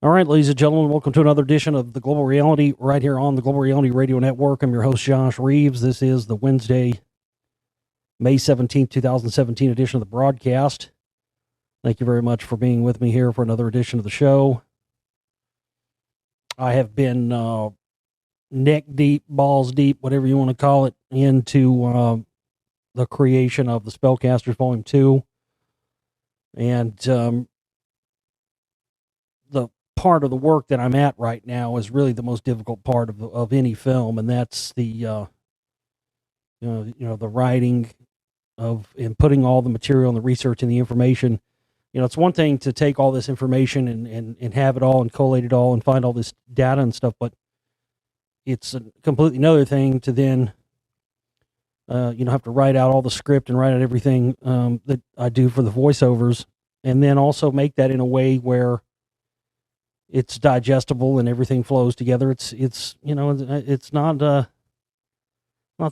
All right, ladies and gentlemen, welcome to another edition of the Global Reality right here on the Global Reality Radio Network. I'm your host, Josh Reeves. This is the Wednesday, May 17th, 2017 edition of the broadcast. Thank you very much for being with me here for another edition of the show. I have been neck deep, balls deep, whatever you want to call it, into the creation of the Spellcasters Volume 2. And the part of the work that I'm at right now is really the most difficult part of any film, and that's the the writing of and putting all the material and the research and the information. It's one thing to take all this information and have it all and collate it all and find all this data and stuff, but it's a completely another thing to then have to write out all the script and write out everything that I do for the voiceovers, and then also make that in a way where it's digestible and everything flows together. It's not the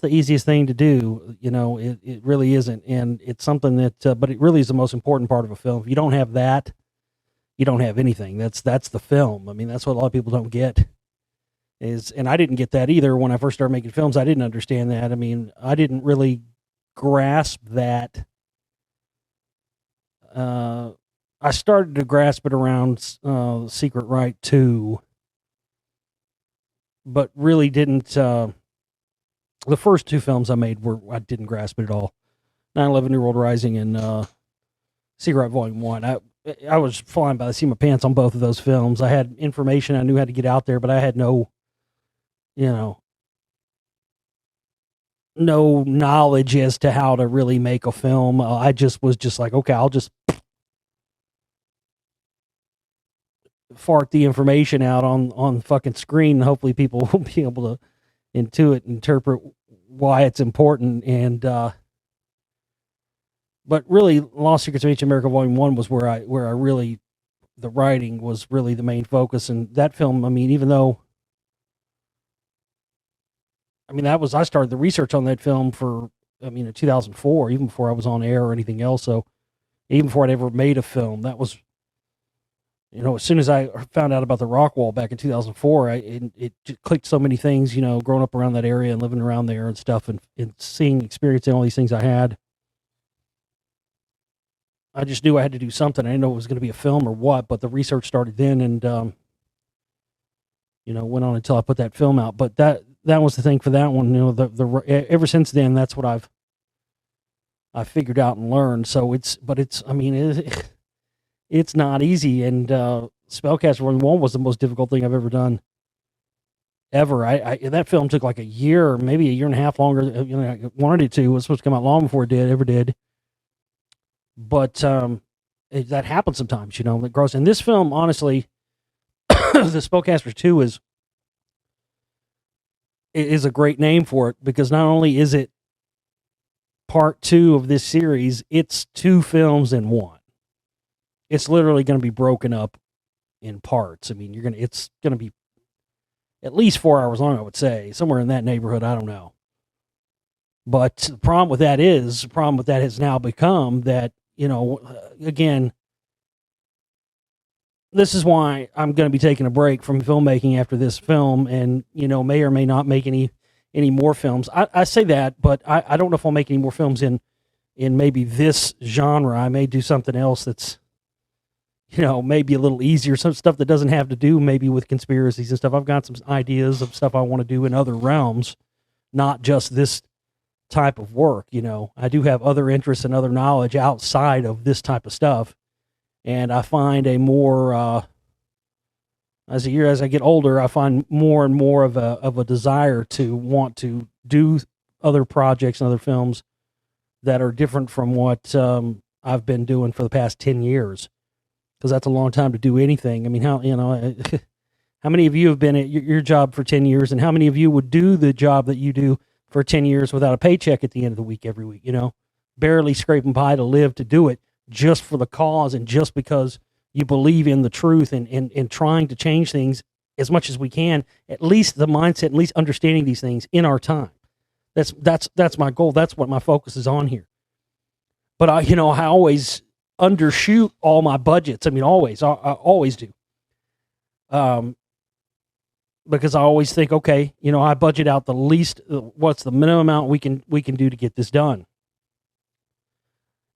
easiest thing to do. It really isn't, and it's something that but it really is the most important part of a film. If you don't have that, you don't have anything. That's the film. I mean, that's what a lot of people don't get and I didn't get that either when I first started making films. I didn't understand that. I mean, I didn't really grasp that. I started to grasp it around Secret Right 2, but really didn't. The first two films I made I didn't grasp it at all. 9/11 New World Rising and Secret Right Volume 1. I was flying by the seat of my pants on both of those films. I had information. I knew how to get out there, but I had no knowledge as to how to really make a film. I just was just like, okay, I'll just fart the information out on fucking screen, and hopefully people will be able to interpret why it's important. And but really, Lost Secrets of Ancient America Volume 1 was where I really, the writing was really the main focus. And that film, I mean, even though I started the research on that film in 2004, even before I was on air or anything else. So even before I'd ever made a film, that was, as soon as I found out about the rock wall back in 2004, it just clicked so many things, growing up around that area and living around there and stuff, and experiencing all these things I had. I just knew I had to do something. I didn't know it was going to be a film or what, but the research started then, and went on until I put that film out. But that was the thing for that one. Ever since then, that's what I figured out and learned. So it's not easy. And Spellcaster Volume 1 was the most difficult thing I've ever done. Ever. That film took like a year, maybe a year and a half longer. I wanted it to. It was supposed to come out long before it ever did. But that happens sometimes, that grows. And this film, honestly, the Spellcasters 2 is a great name for it, because not only is it part 2 of this series, it's 2 films in one. It's literally going to be broken up in parts. I mean, it's going to be at least 4 hours long, I would say, somewhere in that neighborhood. I don't know. But the problem with that has now become that, again, this is why I'm going to be taking a break from filmmaking after this film, and, may or may not make any more films. I say that, but I don't know if I'll make any more films in maybe this genre. I may do something else that's, maybe a little easier, some stuff that doesn't have to do maybe with conspiracies and stuff. I've got some ideas of stuff I want to do in other realms, not just this type of work. I do have other interests and other knowledge outside of this type of stuff. And I find a more, as I get older, I find more and more of a desire to want to do other projects and other films that are different from what I've been doing for the past 10 years. Because that's a long time to do anything. I mean, how many of you have been at your job for 10 years, and how many of you would do the job that you do for 10 years without a paycheck at the end of the week every week, barely scraping by to live, to do it just for the cause and just because you believe in the truth and trying to change things as much as we can, at least the mindset, at least understanding these things in our time. That's my goal. That's what my focus is on here. But I always undershoot all my budgets. I mean, always, I always do. Um, because I always think, okay, I budget out the least, what's the minimum amount we can do to get this done.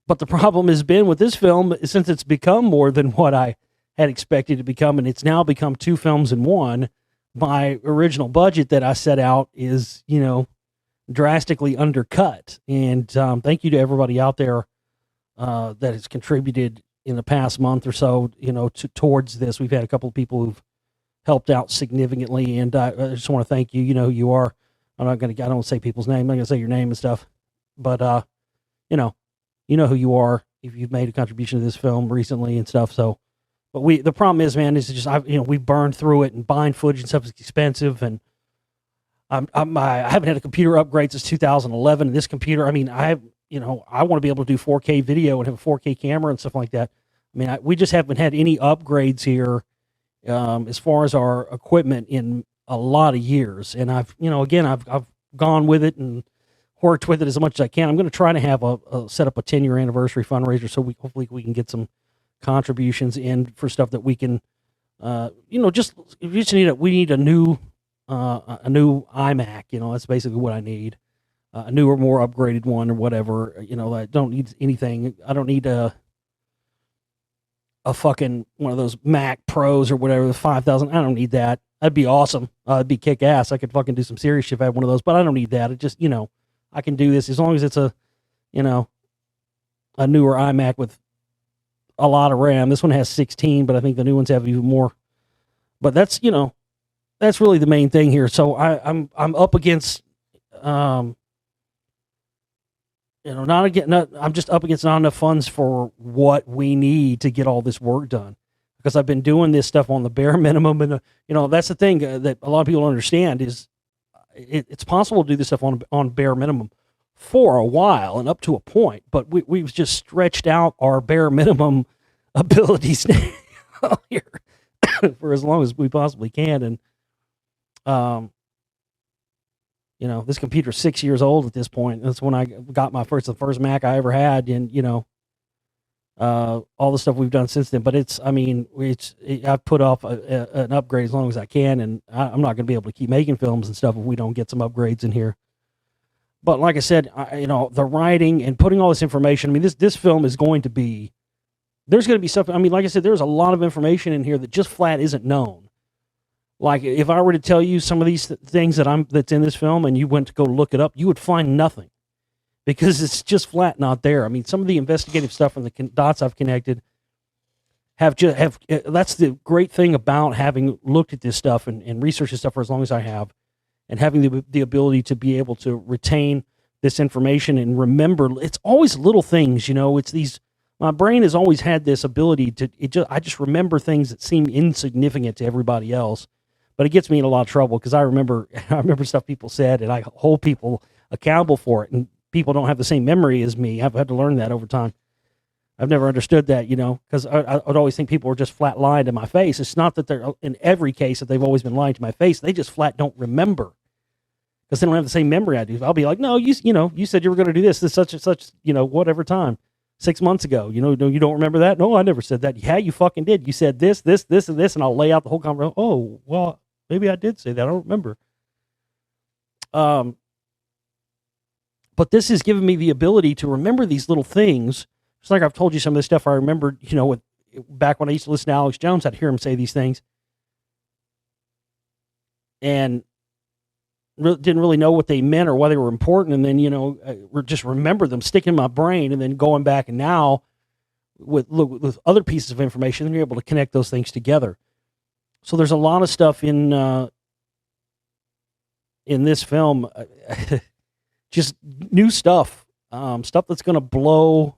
But the problem has been with this film, since it's become more than what I had expected to become, and it's now become two films in one. My original budget that I set out is, drastically undercut. And thank you to everybody out there that has contributed in the past month or so, towards this. We've had a couple of people who've helped out significantly, and I just want to thank you. You know who you are. I don't say people's name. I'm not gonna say your name and stuff, but you know, you know who you are if you've made a contribution to this film recently and stuff. So, but the problem is, man, is just we've burned through it, and buying footage and stuff is expensive, and I haven't had a computer upgrade since 2011. And this computer, I mean, I want to be able to do 4K video and have a 4K camera and stuff like that. I mean, we just haven't had any upgrades here as far as our equipment in a lot of years. And I've gone with it and worked with it as much as I can. I'm going to try to have set up a 10-year anniversary fundraiser, so hopefully we can get some contributions in for stuff that we can, we need a new iMac. That's basically what I need. A newer, more upgraded one or whatever. I don't need anything. I don't need a fucking one of those Mac Pros or whatever, the 5,000. I don't need that. That'd be awesome. It'd be kick ass. I could fucking do some serious shit if I had one of those, but I don't need that. It just, I can do this as long as it's a newer iMac with a lot of RAM. This one has 16, but I think the new ones have even more. But that's really the main thing here. So I'm up against, I'm just up against not enough funds for what we need to get all this work done, because I've been doing this stuff on the bare minimum. And, that's the thing that a lot of people don't understand is it's possible to do this stuff on bare minimum for a while and up to a point, but we've just stretched out our bare minimum abilities now here for as long as we possibly can. And, this computer's 6 years old at this point. That's when I got the first Mac I ever had, and all the stuff we've done since then. But I've put off an upgrade as long as I can, and I'm not going to be able to keep making films and stuff if we don't get some upgrades in here. But like I said, the writing and putting all this information. I mean, this film is going to be. There's going to be stuff. I mean, like I said, there's a lot of information in here that just flat isn't known. Like, if I were to tell you some of these things that's in this film, and you went to go look it up, you would find nothing, because it's just flat not there. I mean, some of the investigative stuff and the dots I've connected have. That's the great thing about having looked at this stuff and researched this stuff for as long as I have, and having the ability to be able to retain this information and remember. It's always little things, It's these. My brain has always had this ability I just remember things that seem insignificant to everybody else. But it gets me in a lot of trouble, because I remember stuff people said, and I hold people accountable for it. And people don't have the same memory as me. I've had to learn that over time. I've never understood that, because I would always think people were just flat lying to my face. It's not that they're, in every case, that they've always been lying to my face. They just flat don't remember, because they don't have the same memory I do. I'll be like, no, you said you were going to do this such and such, whatever time, 6 months ago. No, you don't remember that? No, I never said that. Yeah, you fucking did. You said this, and this, and I'll lay out the whole conversation. Oh, well, maybe I did say that. I don't remember. But this has given me the ability to remember these little things. Just like I've told you some of this stuff I remembered, back when I used to listen to Alex Jones, I'd hear him say these things. And didn't really know what they meant or why they were important. And then, just remember them, sticking in my brain, and then going back, and now with other pieces of information, then you're able to connect those things together. So there's a lot of stuff in this film, just new stuff, stuff that's going to blow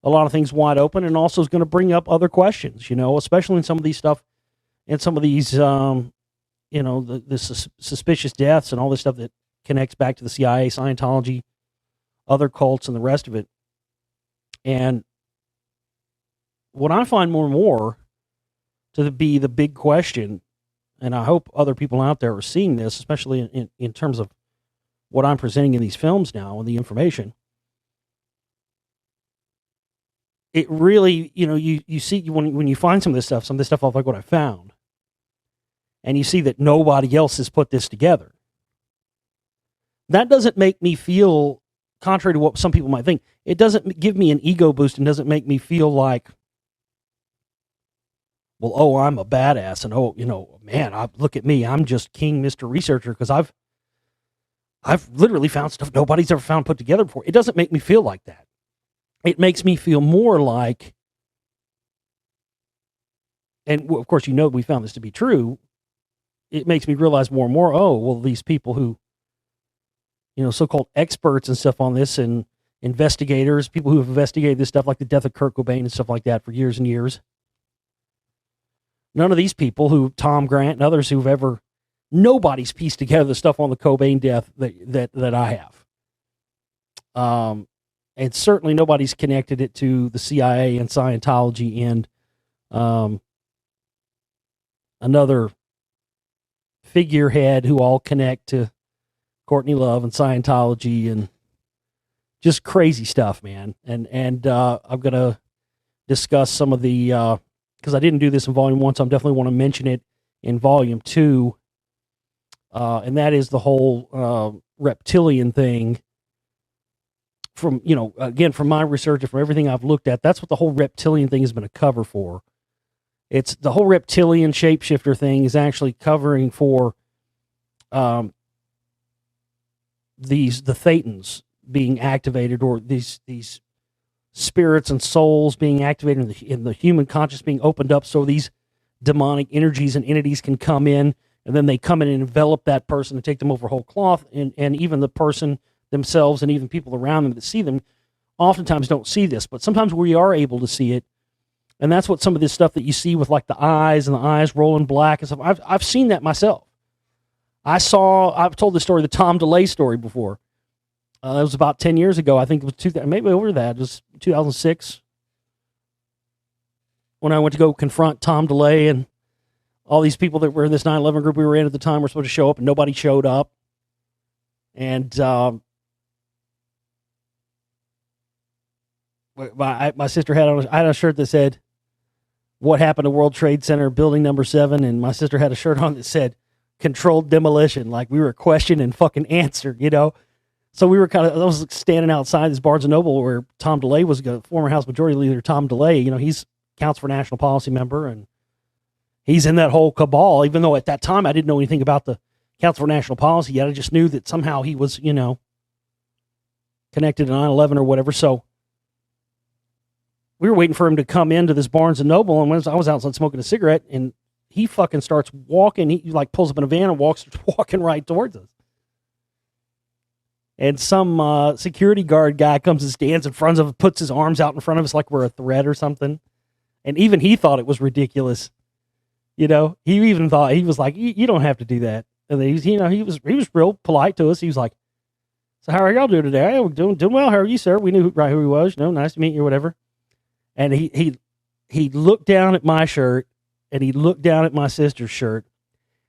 a lot of things wide open, and also is going to bring up other questions, especially in some of these stuff, and some of these, the suspicious deaths and all this stuff that connects back to the CIA, Scientology, other cults, and the rest of it. And what I find more and more to be the big question, and I hope other people out there are seeing this, especially in terms of what I'm presenting in these films now and the information. It really, you see when you find some of this stuff like what I found, and you see that nobody else has put this together. That doesn't make me feel, contrary to what some people might think, it doesn't give me an ego boost and doesn't make me feel like, well, oh, I'm a badass, and oh, man, look at me, I'm just King Mr. Researcher, because I've literally found stuff nobody's ever found put together before. It doesn't make me feel like that. It makes me feel more like, and of course, we found this to be true. It makes me realize more and more, oh, well, these people who, so-called experts and stuff on this, and investigators, people who have investigated this stuff, like the death of Kurt Cobain and stuff like that for years and years. None of these people Tom Grant and others nobody's pieced together the stuff on the Cobain death that I have. And certainly nobody's connected it to the CIA and Scientology and another figurehead who all connect to Courtney Love and Scientology and just crazy stuff, man. And I'm going to discuss some of the, because I didn't do this in volume 1, so I definitely want to mention it in volume 2. And that is the whole reptilian thing. From, again, from my research and from everything I've looked at, that's what the whole reptilian thing has been a cover for. It's the whole reptilian shapeshifter thing is actually covering for the Thetans being activated, or these spirits and souls being activated in the human conscious being opened up, so these demonic energies and entities can come in, and then they come in and envelop that person and take them over whole cloth, and even the person themselves and even people around them that see them oftentimes don't see this, but sometimes we are able to see it. And that's what some of this stuff that you see with like the eyes and the eyes rolling black and stuff. I've seen that myself. I've told the story, the Tom DeLay story before. It was about 10 years ago. I think it was maybe over that. It was 2006 when I went to go confront Tom DeLay and all these people that were in this 9/11 group we were in at the time were supposed to show up, and nobody showed up. And my sister I had a shirt that said, "What happened to World Trade Center building number 7?" And my sister had a shirt on that said, "Controlled demolition." Like we were questioned and fucking answered, So we were I was standing outside this Barnes & Noble where Tom DeLay was, former House Majority Leader Tom DeLay. He's counts for national policy member, and he's in that whole cabal, even though at that time I didn't know anything about the Council for National Policy yet. I just knew that somehow he was, connected to 9/11 or whatever. So we were waiting for him to come into this Barnes & Noble, and when I was outside smoking a cigarette, and he fucking starts walking. He pulls up in a van and starts walking right towards us. And some security guard guy comes and stands in front of us, puts his arms out in front of us like we're a threat or something. And even he thought it was ridiculous. He even thought, he was like, you don't have to do that. And then he was real polite to us. He was like, "So how are y'all doing today?" "Hey, we're doing well. How are you, sir?" We knew who he was. Nice to meet you or whatever. And he looked down at my shirt, and he looked down at my sister's shirt,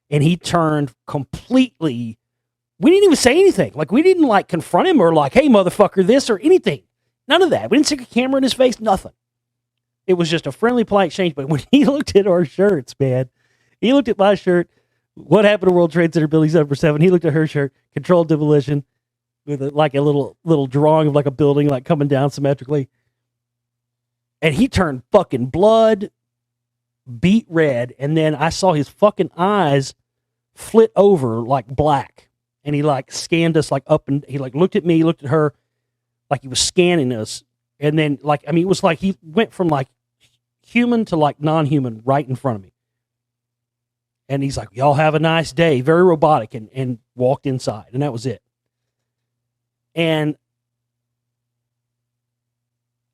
and he turned completely. We didn't even say anything. Like, we didn't confront him or "Hey, motherfucker, this," or anything. None of that. We didn't stick a camera in his face. Nothing. It was just a friendly, polite exchange. But when he looked at our shirts, man, he looked at my shirt, "What happened to World Trade Center building number 7?" He looked at her shirt, "Controlled demolition," with a little drawing of a building coming down symmetrically. And he turned fucking blood, beet red, and then I saw his fucking eyes flit over black. And he scanned us up, and he looked at me, looked at her, like he was scanning us. And then it was like he went from human to non-human right in front of me. And he's like, "Y'all have a nice day." Very robotic, and walked inside, and that was it. And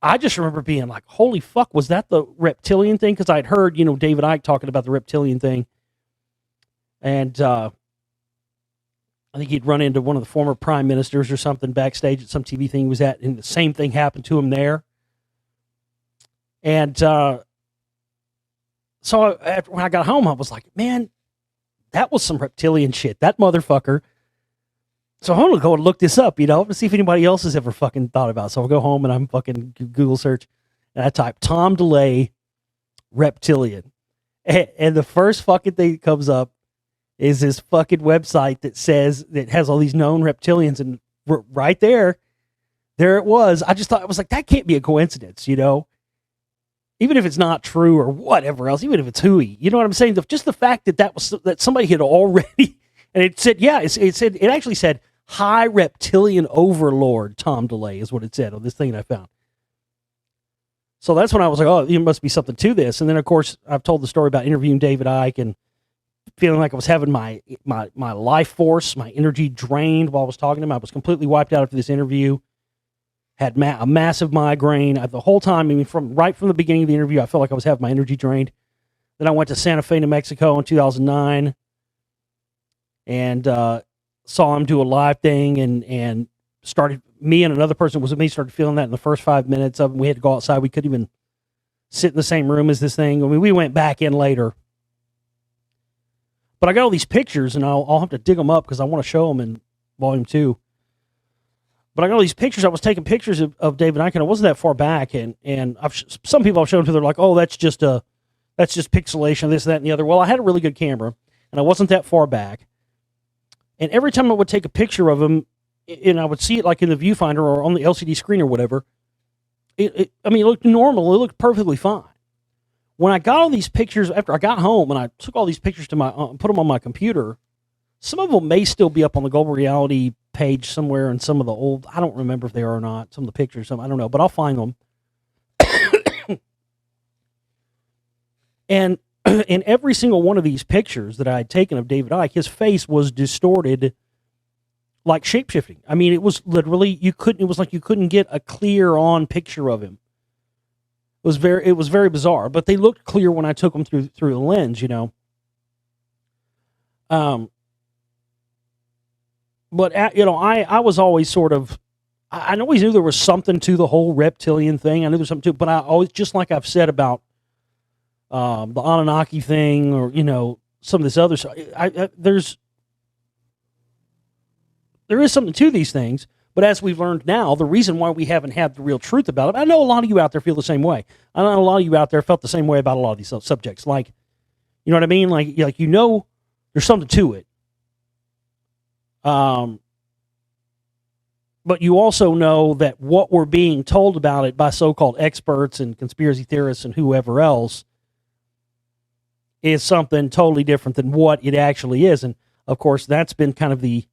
I just remember being like, holy fuck, was that the reptilian thing? Because I'd heard, David Icke talking about the reptilian thing. And I think he'd run into one of the former prime ministers or something backstage at some TV thing he was at, and the same thing happened to him there. And so when I got home, I was like, man, that was some reptilian shit. That motherfucker. So I'm going to go and look this up, to see if anybody else has ever fucking thought about it. So I'll go home and I'm fucking Google search, and I type Tom DeLay reptilian. And the first fucking thing that comes up is this fucking website that says that has all these known reptilians, and right there it was. I just thought, it was like, that can't be a coincidence, even if it's not true or whatever else, even if it's hooey, you know what I'm saying? Just the fact that somebody had already, and it said, it actually said High Reptilian Overlord Tom DeLay is what it said on this thing I found. So that's when I was like, oh, there must be something to this. And then, of course, I've told the story about interviewing David Icke and feeling like I was having my life force, my energy drained while I was talking to him. I was completely wiped out after this interview. Had a massive migraine the whole time. I mean, right from the beginning of the interview, I felt like I was having my energy drained. Then I went to Santa Fe, New Mexico in 2009 and saw him do a live thing, and started, me and another person was with me started feeling that in the first 5 minutes of it. We had to go outside. We couldn't even sit in the same room as this thing. I mean, we went back in later. But I got all these pictures, and I'll have to dig them up because I want to show them in volume 2. But I got all these pictures. I was taking pictures of David Icke, and I wasn't that far back. And some people I've shown to, they're like, oh, that's just pixelation, this, that, and the other. Well, I had a really good camera, and I wasn't that far back. And every time I would take a picture of him, and I would see it like in the viewfinder or on the LCD screen or whatever, it looked normal. It looked perfectly fine. When I got all these pictures after I got home, and I took all these pictures to put them on my computer, some of them may still be up on the Global Reality page somewhere, and some of the old, I don't remember if they are or not, some of the pictures, I don't know, but I'll find them. And in every single one of these pictures that I had taken of David Icke, his face was distorted like shapeshifting. I mean, it was literally, it was like you couldn't get a clear on picture of him. It was very bizarre, but they looked clear when I took them through the lens, But I was always sort of, I always knew there was something to the whole reptilian thing. I knew there was something to it, but I always, just like I've said about the Anunnaki thing, or some of this other stuff, there is something to these things. But as we've learned now, the reason why we haven't had the real truth about it, I know a lot of you out there feel the same way. I know a lot of you out there felt the same way about a lot of these subjects. Like, you know what I mean? Like there's something to it. But you also know that what we're being told about it by so-called experts and conspiracy theorists and whoever else is something totally different than what it actually is. And of course, that's been kind of the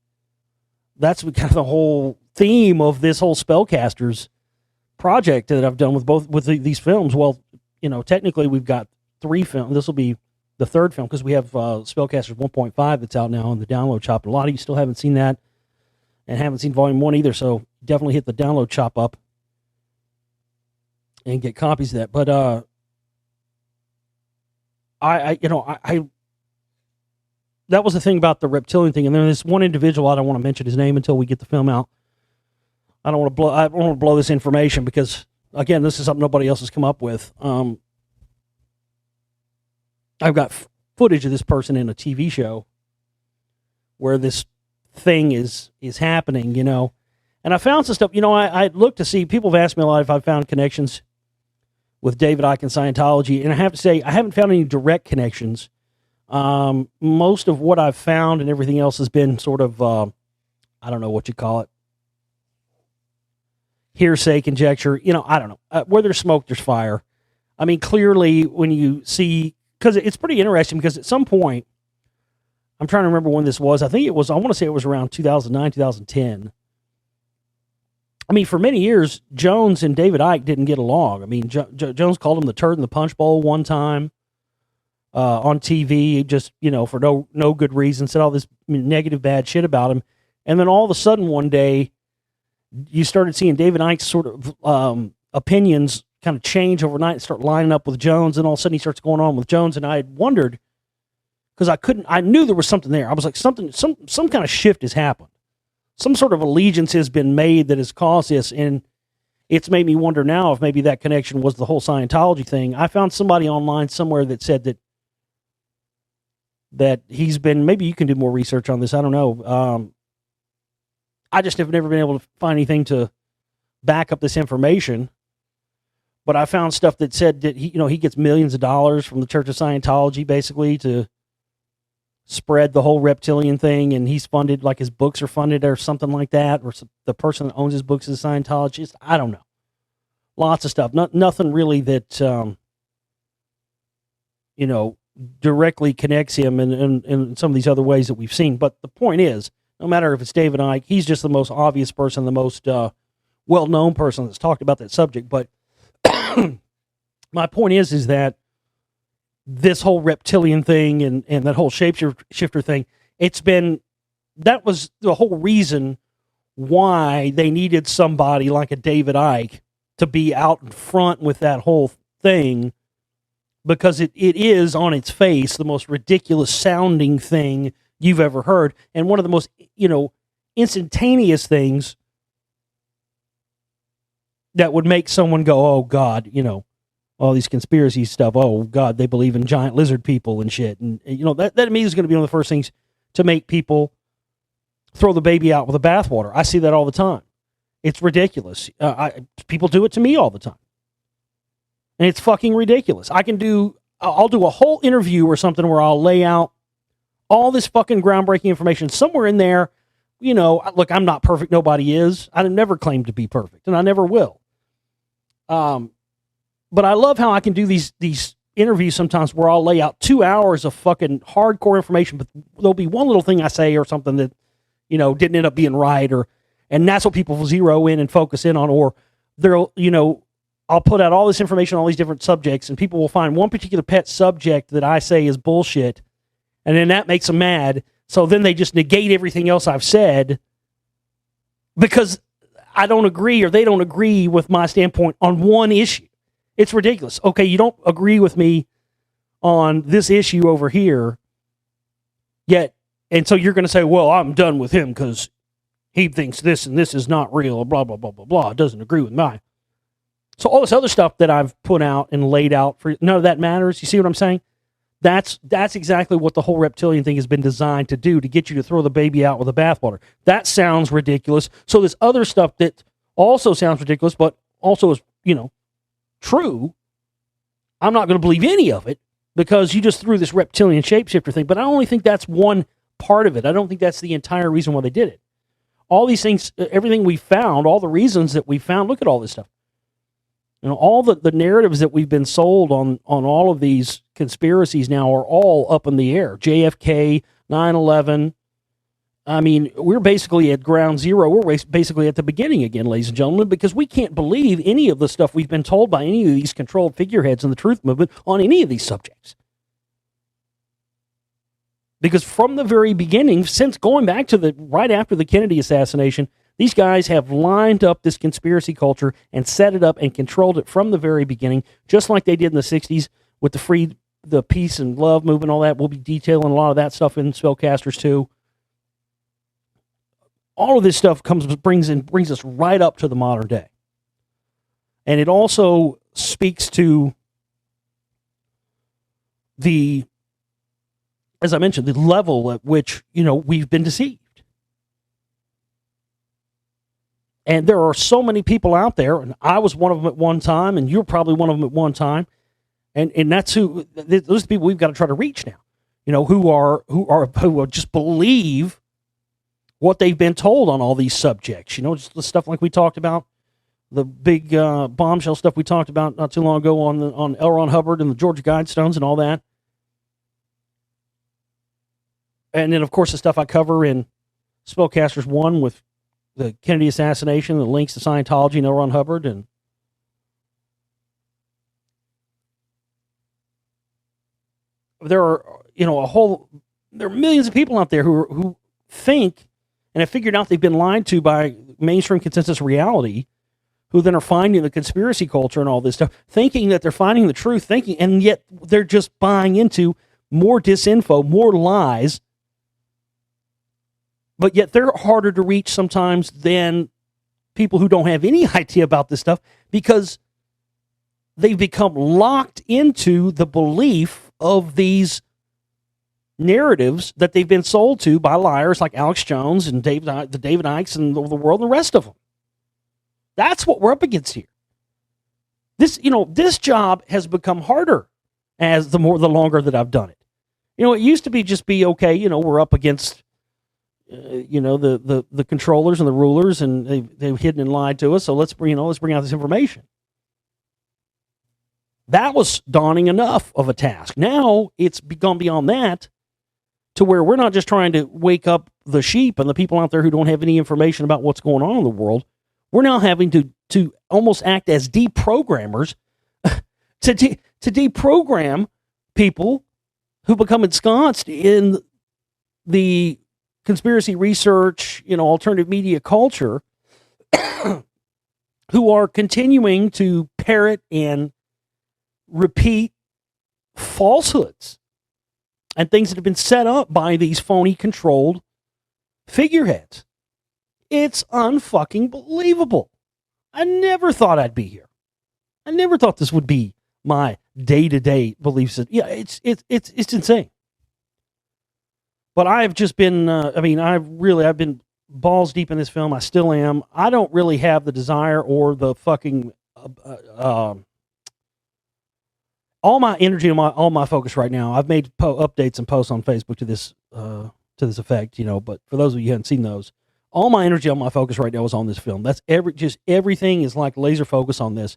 whole theme of this whole Spellcasters project that I've done with these films. Well, technically we've got 3 films. This will be the 3rd film, because we have Spellcasters 1.5 that's out now on the download shop. A lot of you still haven't seen that and haven't seen volume 1 either, so definitely hit the download shop up and get copies of that. But that was the thing about the reptilian thing. And then this one individual, I don't want to mention his name until we get the film out. I don't want to blow this information, because again, this is something nobody else has come up with. I've got footage of this person in a TV show where this thing is happening, and I found some stuff. I looked to see, people have asked me a lot if I've found connections with David Icke and Scientology, and I have to say I haven't found any direct connections. Most of what I've found and everything else has been sort of, I don't know what you call it, hearsay, conjecture. I don't know. Where there's smoke, there's fire. I mean, clearly when you see, because it's pretty interesting, because at some point, I'm trying to remember when this was. I want to say it was around 2009, 2010. I mean, for many years, Jones and David Icke didn't get along. I mean, Jones called him the turd in the punch bowl one time on TV, just, for no good reason, said all this negative, bad shit about him. And then all of a sudden one day, you started seeing David Icke's sort of opinions kind of change overnight and start lining up with Jones, and all of a sudden he starts going on with Jones, and I had wondered, because I knew there was something there. I was like, some kind of shift has happened. Some sort of allegiance has been made that has caused this, and it's made me wonder now if maybe that connection was the whole Scientology thing. I found somebody online somewhere that said that he's been, maybe you can do more research on this, I don't know. I just have never been able to find anything to back up this information. But I found stuff that said that he gets millions of dollars from the Church of Scientology, basically, to spread the whole reptilian thing, and he's funded, like his books are funded or something like that, or the person that owns his books is a Scientologist. I don't know. Lots of stuff. Nothing really that, directly connects him in some of these other ways that we've seen. But the point is, no matter if it's David Icke, he's just the most obvious person, the most well-known person that's talked about that subject. But my point is that this whole reptilian thing and that whole shapeshifter thing, that was the whole reason why they needed somebody like a David Icke to be out in front with that whole thing, because it is on its face the most ridiculous sounding thing you've ever heard, and one of the most, instantaneous things that would make someone go, oh God, all these conspiracy stuff. Oh God, they believe in giant lizard people and shit. And that to me is going to be one of the first things to make people throw the baby out with the bathwater. I see that all the time. It's ridiculous. People do it to me all the time. And it's fucking ridiculous. I'll do a whole interview or something where I'll lay out all this fucking groundbreaking information somewhere in there. Look, I'm not perfect. Nobody is. I never claimed to be perfect, and I never will. But I love how I can do these interviews sometimes where I'll lay out 2 hours of fucking hardcore information, but there'll be one little thing I say or something that, didn't end up being right, and that's what people zero in and focus in on, or I'll put out all this information on all these different subjects, and people will find one particular pet subject that I say is bullshit, and then that makes them mad. So then they just negate everything else I've said because I don't agree, or they don't agree with my standpoint on one issue. It's ridiculous. Okay, you don't agree with me on this issue over here yet, and so you're going to say, well, I'm done with him because he thinks this and this is not real, blah, blah, blah, blah, blah. Doesn't agree with mine. So all this other stuff that I've put out and laid out, for none of that matters. You see what I'm saying? That's exactly what the whole reptilian thing has been designed to do, to get you to throw the baby out with the bathwater. That sounds ridiculous. So this other stuff that also sounds ridiculous, but also is, true, I'm not going to believe any of it because you just threw this reptilian shapeshifter thing. But I only think that's one part of it. I don't think that's the entire reason why they did it. All these things, everything we found, all the reasons that we found, look at all this stuff. All the narratives that we've been sold on all of these conspiracies now are all up in the air. JFK, 9/11. I mean, we're basically at ground zero. We're basically at the beginning again, ladies and gentlemen, because we can't believe any of the stuff we've been told by any of these controlled figureheads in the truth movement on any of these subjects. Because from the very beginning, since going back to right after the Kennedy assassination, these guys have lined up this conspiracy culture and set it up and controlled it from the very beginning, just like they did in the 60s with the peace and love movement, all that. We'll be detailing a lot of that stuff in Spellcasters too. All of this stuff brings us right up to the modern day. And it also speaks to as I mentioned, the level at which, we've been deceived. And there are so many people out there, and I was one of them at one time, and you're probably one of them at one time. And that's those are the people we've got to try to reach now, who just believe what they've been told on all these subjects. Just the stuff like we talked about, the big bombshell stuff we talked about not too long ago on L. Ron Hubbard and the Georgia Guidestones and all that. And then, of course, the stuff I cover in Spellcasters 1 with the Kennedy assassination, the links to Scientology and L. Ron Hubbard. And there are, there are millions of people out there who think and have figured out they've been lied to by mainstream consensus reality, who then are finding the conspiracy culture and all this stuff, thinking that they're finding the truth, and yet they're just buying into more disinfo, more lies. But yet they're harder to reach sometimes than people who don't have any idea about this stuff, because they've become locked into the belief of these narratives that they've been sold to by liars like Alex Jones and the David Ikes and the world and the rest of them. That's what we're up against here. This job has become harder the longer that I've done it. It used to be okay. We're up against, the controllers and the rulers, and they've hidden and lied to us. So let's bring out this information. That was daunting enough of a task. Now it's gone beyond that to where we're not just trying to wake up the sheep and the people out there who don't have any information about what's going on in the world. We're now having to almost act as deprogrammers to deprogram people who become ensconced in the conspiracy research, alternative media culture, who are continuing to parrot and repeat falsehoods and things that have been set up by these phony controlled figureheads. It's unfucking believable. I never thought I'd be here. I never thought this would be my day-to-day beliefs. Yeah, it's insane. But I've just been, I've been balls deep in this film. I still am. I don't really have the desire or the fucking, all my energy and all my focus right now. I've made updates and posts on Facebook to this effect, but for those of you who haven't seen those, all my energy, all my focus right now is on this film. That's everything is like laser focus on this.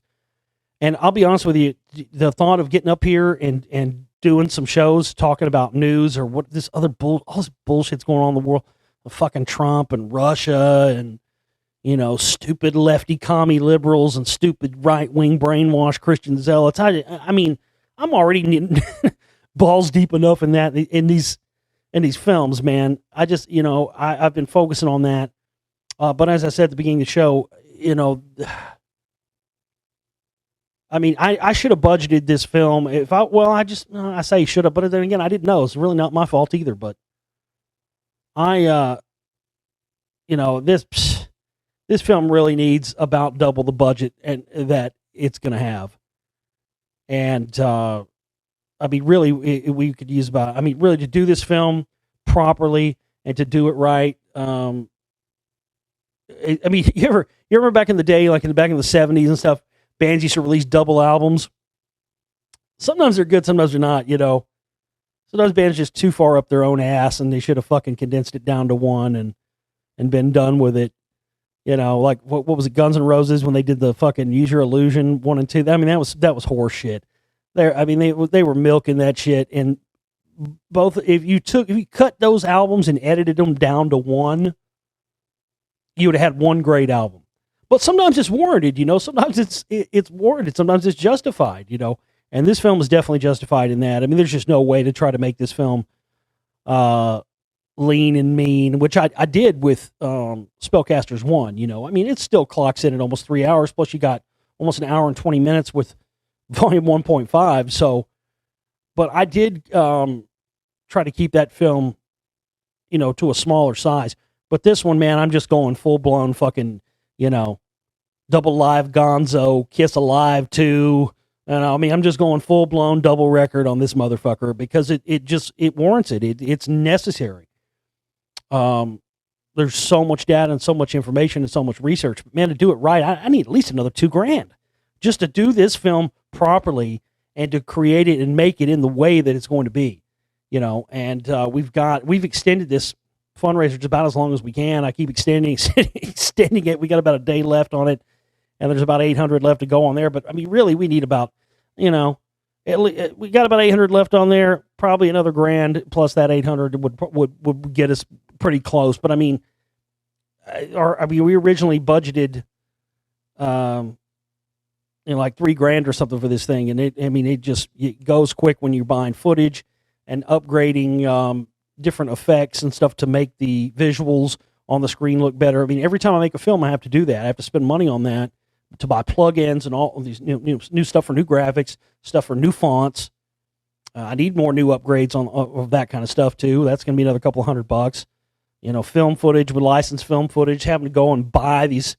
And I'll be honest with you, the thought of getting up here and doing some shows talking about news or what this other all this bullshit's going on in the world, fucking Trump and Russia and, stupid lefty commie liberals and stupid right-wing brainwashed Christian zealots. I'm already balls deep enough in that, in these films, man. I just, I've been focusing on that. But as I said at the beginning of the show, I should have budgeted this film. I say should have, but then again, I didn't know. It's really not my fault either. But this film really needs about double the budget and that it's going to have. And really, we could use really to do this film properly and to do it right. You remember back in the day, like back in the 70s and stuff, bands used to release double albums. Sometimes they're good, sometimes they're not, Sometimes bands just too far up their own ass and they should have fucking condensed it down to one and been done with it. Like what was it, Guns N' Roses when they did the fucking Use Your Illusion 1 and 2? That was horse shit. They were milking that shit, and if you cut those albums and edited them down to one, you would have had one great album. But sometimes it's warranted, sometimes it's warranted, sometimes it's justified, and this film is definitely justified in that. There's just no way to try to make this film lean and mean, which I did with Spellcasters 1, it still clocks in at almost 3 hours, plus you got almost an hour and 20 minutes with volume 1.5. So, but I did try to keep that film, to a smaller size. But this one, man, I'm just going full blown fucking, double live Gonzo, Kiss Alive 2. And I'm just going full blown double record on this motherfucker because it warrants it. It's necessary. There's so much data and so much information and so much research. But man, to do it right, I need at least another $2,000 just to do this film properly and to create it and make it in the way that it's going to be, and we've extended this fundraiser just about as long as we can. I keep extending it. We got about a day left on it, and there's about 800 left to go on there. But really, we need about, we got about 800 left on there. Probably another $1,000 plus that 800 would get us pretty close. But we originally budgeted, like $3,000 or something for this thing, and it goes quick when you're buying footage and upgrading different effects and stuff to make the visuals on the screen look better. Every time I make a film, I have to do that. I have to spend money on that to buy plugins and all of these new stuff for new graphics, stuff for new fonts. I need more new upgrades of that kind of stuff too. That's going to be another couple $100. Film footage with licensed film footage, having to go and buy these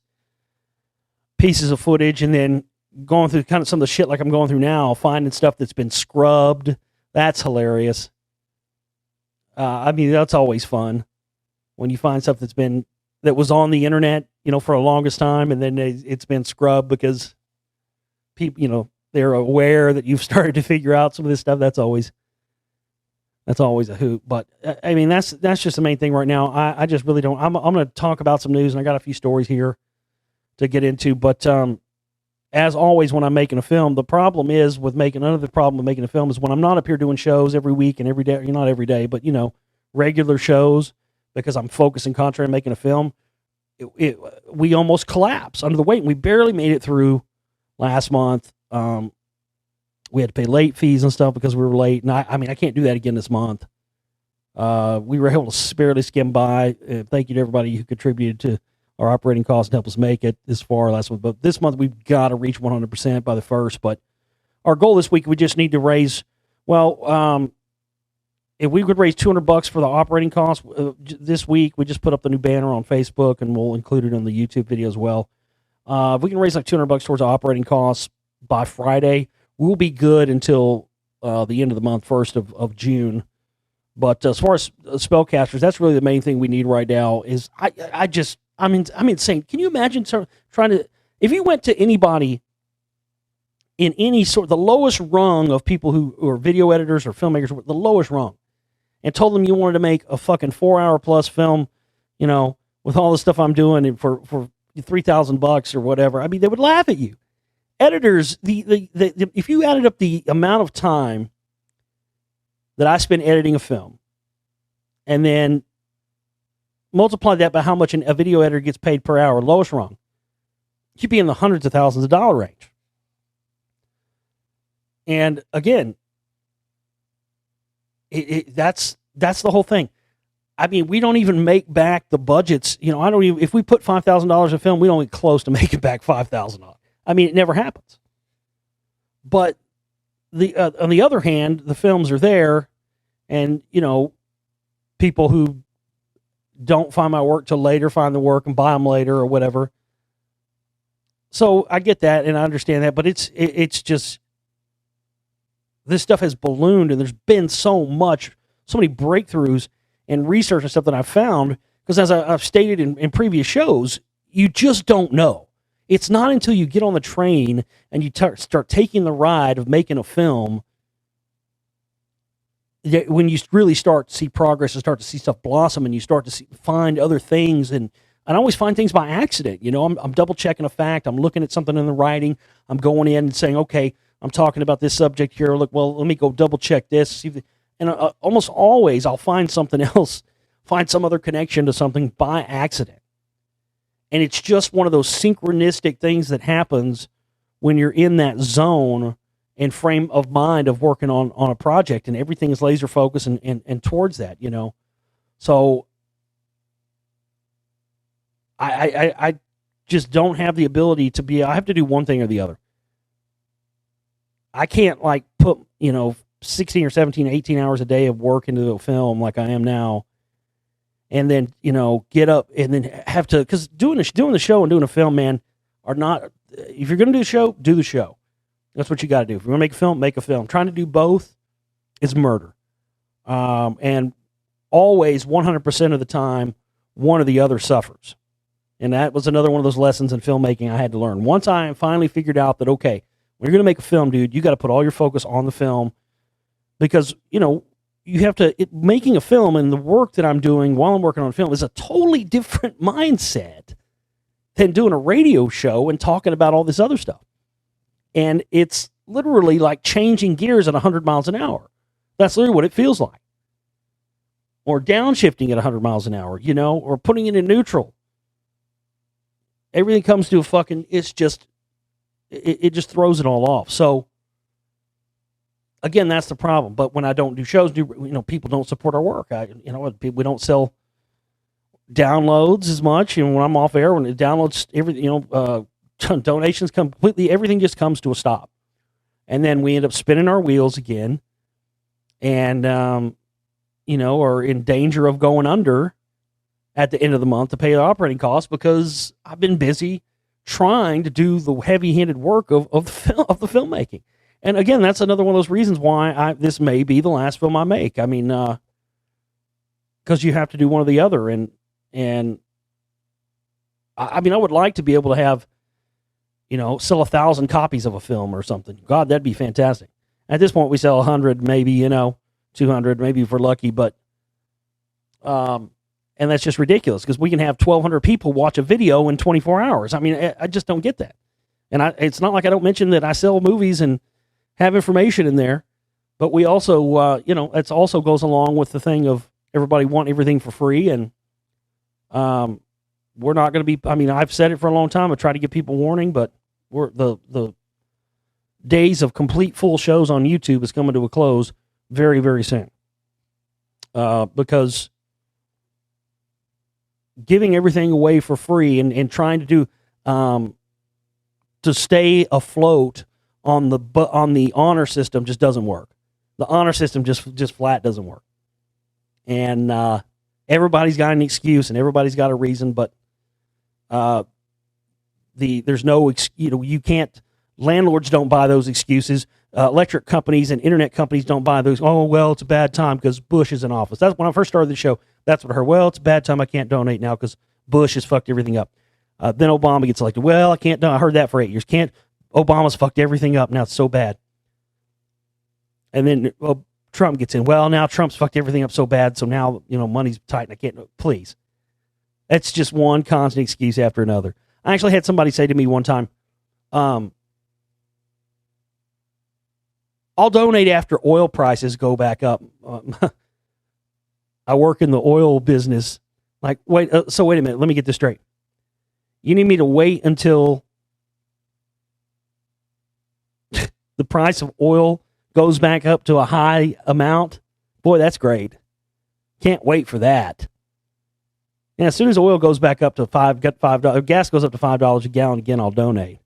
pieces of footage and then going through kind of some of the shit like I'm going through now, finding stuff that's been scrubbed. That's hilarious. That's always fun when you find stuff that was on the internet, for the longest time, and then it's been scrubbed because people, they're aware that you've started to figure out some of this stuff. That's always That's always a hoot. But I mean, that's just the main thing right now. I just really don't. I'm going to talk about some news, and I got a few stories here to get into. But as always, when I'm making a film, the problem is with making another problem with making a film is when I'm not up here doing shows every week and every day. Not every day, but regular shows, because I'm focused and concentrating on making a film. We almost collapse under the weight. We barely made it through last month. We had to pay late fees and stuff because we were late. And I mean, I can't do that again this month. We were able to barely skim by. Thank you to everybody who contributed to our operating costs and help us make it this far last month. But this month, we've got to reach 100% by the 1st. But our goal this week, we just need to raise, if we could raise $200 for the operating costs this week, we just put up the new banner on Facebook, and we'll include it in the YouTube video as well. If we can raise like $200 towards operating costs by Friday, we'll be good until the end of the month, 1st of June. But as far as spellcasters, that's really the main thing we need right now. Is I'm insane. Can you imagine trying to, if you went to anybody in any sort, the lowest rung of people who are video editors or filmmakers, the lowest rung, and told them you wanted to make a fucking 4-hour plus film, with all the stuff I'm doing for $3,000 or whatever, I mean, they would laugh at you. Editors, if you added up the amount of time that I spend editing a film, and then multiply that by how much a video editor gets paid per hour, lowest rung, you'd be in the hundreds of thousands of dollar range. And again, that's the whole thing. I mean, we don't even make back the budgets. If we put $5,000 in film, we don't get close to making back $5,000. I mean, it never happens. But on the other hand, the films are there, and people who don't find my work till later find the work and buy them later or whatever. So I get that and I understand that, but it's just, this stuff has ballooned, and there's been so many breakthroughs and research and stuff that I've found, because as I've stated in previous shows, you just don't know. It's not until you get on the train and you start taking the ride of making a film that when you really start to see progress and start to see stuff blossom, and you start to find other things. And I always find things by accident. I'm double checking a fact. I'm looking at something in the writing. I'm going in and saying, okay, I'm talking about this subject here. Look, well, let me go double check this. And almost always I'll find something else, find some other connection to something by accident. And it's just one of those synchronistic things that happens when you're in that zone and frame of mind of working on a project, and everything is laser focused and towards that, So I just don't have the ability to I have to do one thing or the other. I can't put, 16 or 17, 18 hours a day of work into a film like I am now, and then, get up and then have to, because doing the show and doing a film, man, are not, if you're going to do the show, do the show. That's what you got to do. If you're going to make a film, make a film. Trying to do both is murder. And always, 100% of the time, one or the other suffers. And that was another one of those lessons in filmmaking I had to learn. Once I finally figured out that, okay, when you're going to make a film, dude, you got to put all your focus on the film, because, you have to, making a film and the work that I'm doing while I'm working on film is a totally different mindset than doing a radio show and talking about all this other stuff. And it's literally like changing gears at 100 miles an hour. That's literally what it feels like. Or downshifting at 100 miles an hour, or putting it in neutral. Everything comes to a fucking, it just throws it all off. So, again, that's the problem. But when I don't do shows, people don't support our work. We don't sell downloads as much. And when I'm off air, when it downloads, donations completely, everything just comes to a stop. And then we end up spinning our wheels again, and, are in danger of going under at the end of the month to pay the operating costs, because I've been busy trying to do the heavy-handed work of the filmmaking. And again, that's another one of those reasons why this may be the last film I make. I mean, because you have to do one or the other. And I mean, I would like to be able to have, sell 1,000 copies of a film or something. God, that'd be fantastic. At this point, we sell 100, maybe, 200, maybe if we're lucky, but and that's just ridiculous because we can have 1,200 people watch a video in 24 hours. I mean, I just don't get that. And it's not like I don't mention that I sell movies and have information in there, but we also, it also goes along with the thing of everybody want everything for free, and we're not going to be. I mean, I've said it for a long time. I try to give people warning, but we're the days of complete full shows on YouTube is coming to a close very, very soon, because giving everything away for free and trying to do to stay afloat on the honor system just doesn't work. The honor system just flat doesn't work. And everybody's got an excuse and everybody's got a reason, but there's no you can't. Landlords don't buy those excuses. Electric companies and internet companies don't buy those. Oh, well, it's a bad time because Bush is in office. That's when I first started the show. That's what I heard. Well, it's a bad time. I can't donate now because Bush has fucked everything up. Then Obama gets elected. Well, I can't. I heard that for 8 years. Obama's fucked everything up. Now it's so bad. And then Trump gets in. Well, now Trump's fucked everything up so bad. So now, money's tight and I can't. Please. That's just one constant excuse after another. I actually had somebody say to me one time, I'll donate after oil prices go back up. I work in the oil business. Like, wait a minute. Let me get this straight. You need me to wait until the price of oil goes back up to a high amount? Boy, that's great. Can't wait for that. And as soon as oil goes back up to $5, gas goes up to $5 a gallon again, I'll donate.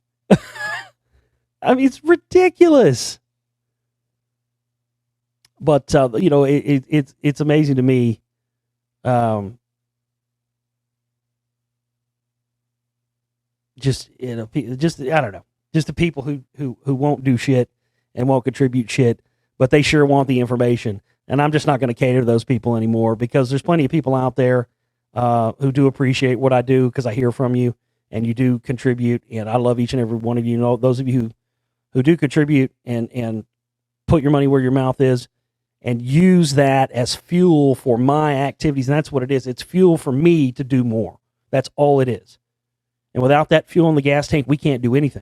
I mean, it's ridiculous. But it's amazing to me. Just I don't know. Just the people who won't do shit and won't contribute shit, but they sure want the information. And I'm just not going to cater to those people anymore because there's plenty of people out there who do appreciate what I do because I hear from you and you do contribute, and I love each and every one of you. Those of you who do contribute and put your money where your mouth is and use that as fuel for my activities. And that's what it is. It's fuel for me to do more. That's all it is. And without that fuel in the gas tank, we can't do anything.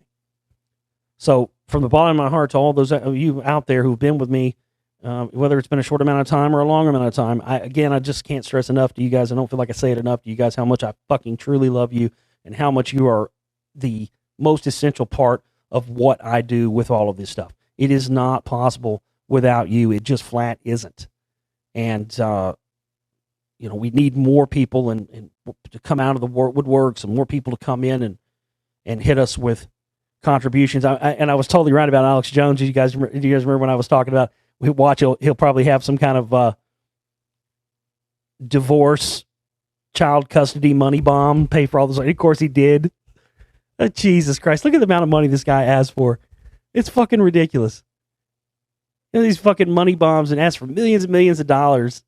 So from the bottom of my heart to all those of you out there who've been with me, whether it's been a short amount of time or a long amount of time, I just can't stress enough to you guys. I don't feel like I say it enough to you guys how much I fucking truly love you and how much you are the most essential part of what I do with all of this stuff. It is not possible without you. It just flat isn't. And, we need more people and to come out of the woodworks and more people to come in and hit us with contributions. I was totally right about Alex Jones. Do you guys remember when I was talking about he'll probably have some kind of divorce, child custody money bomb, pay for all this. Of course he did. Jesus Christ. Look at the amount of money this guy asked for. It's fucking ridiculous. These fucking money bombs and ask for millions and millions of dollars.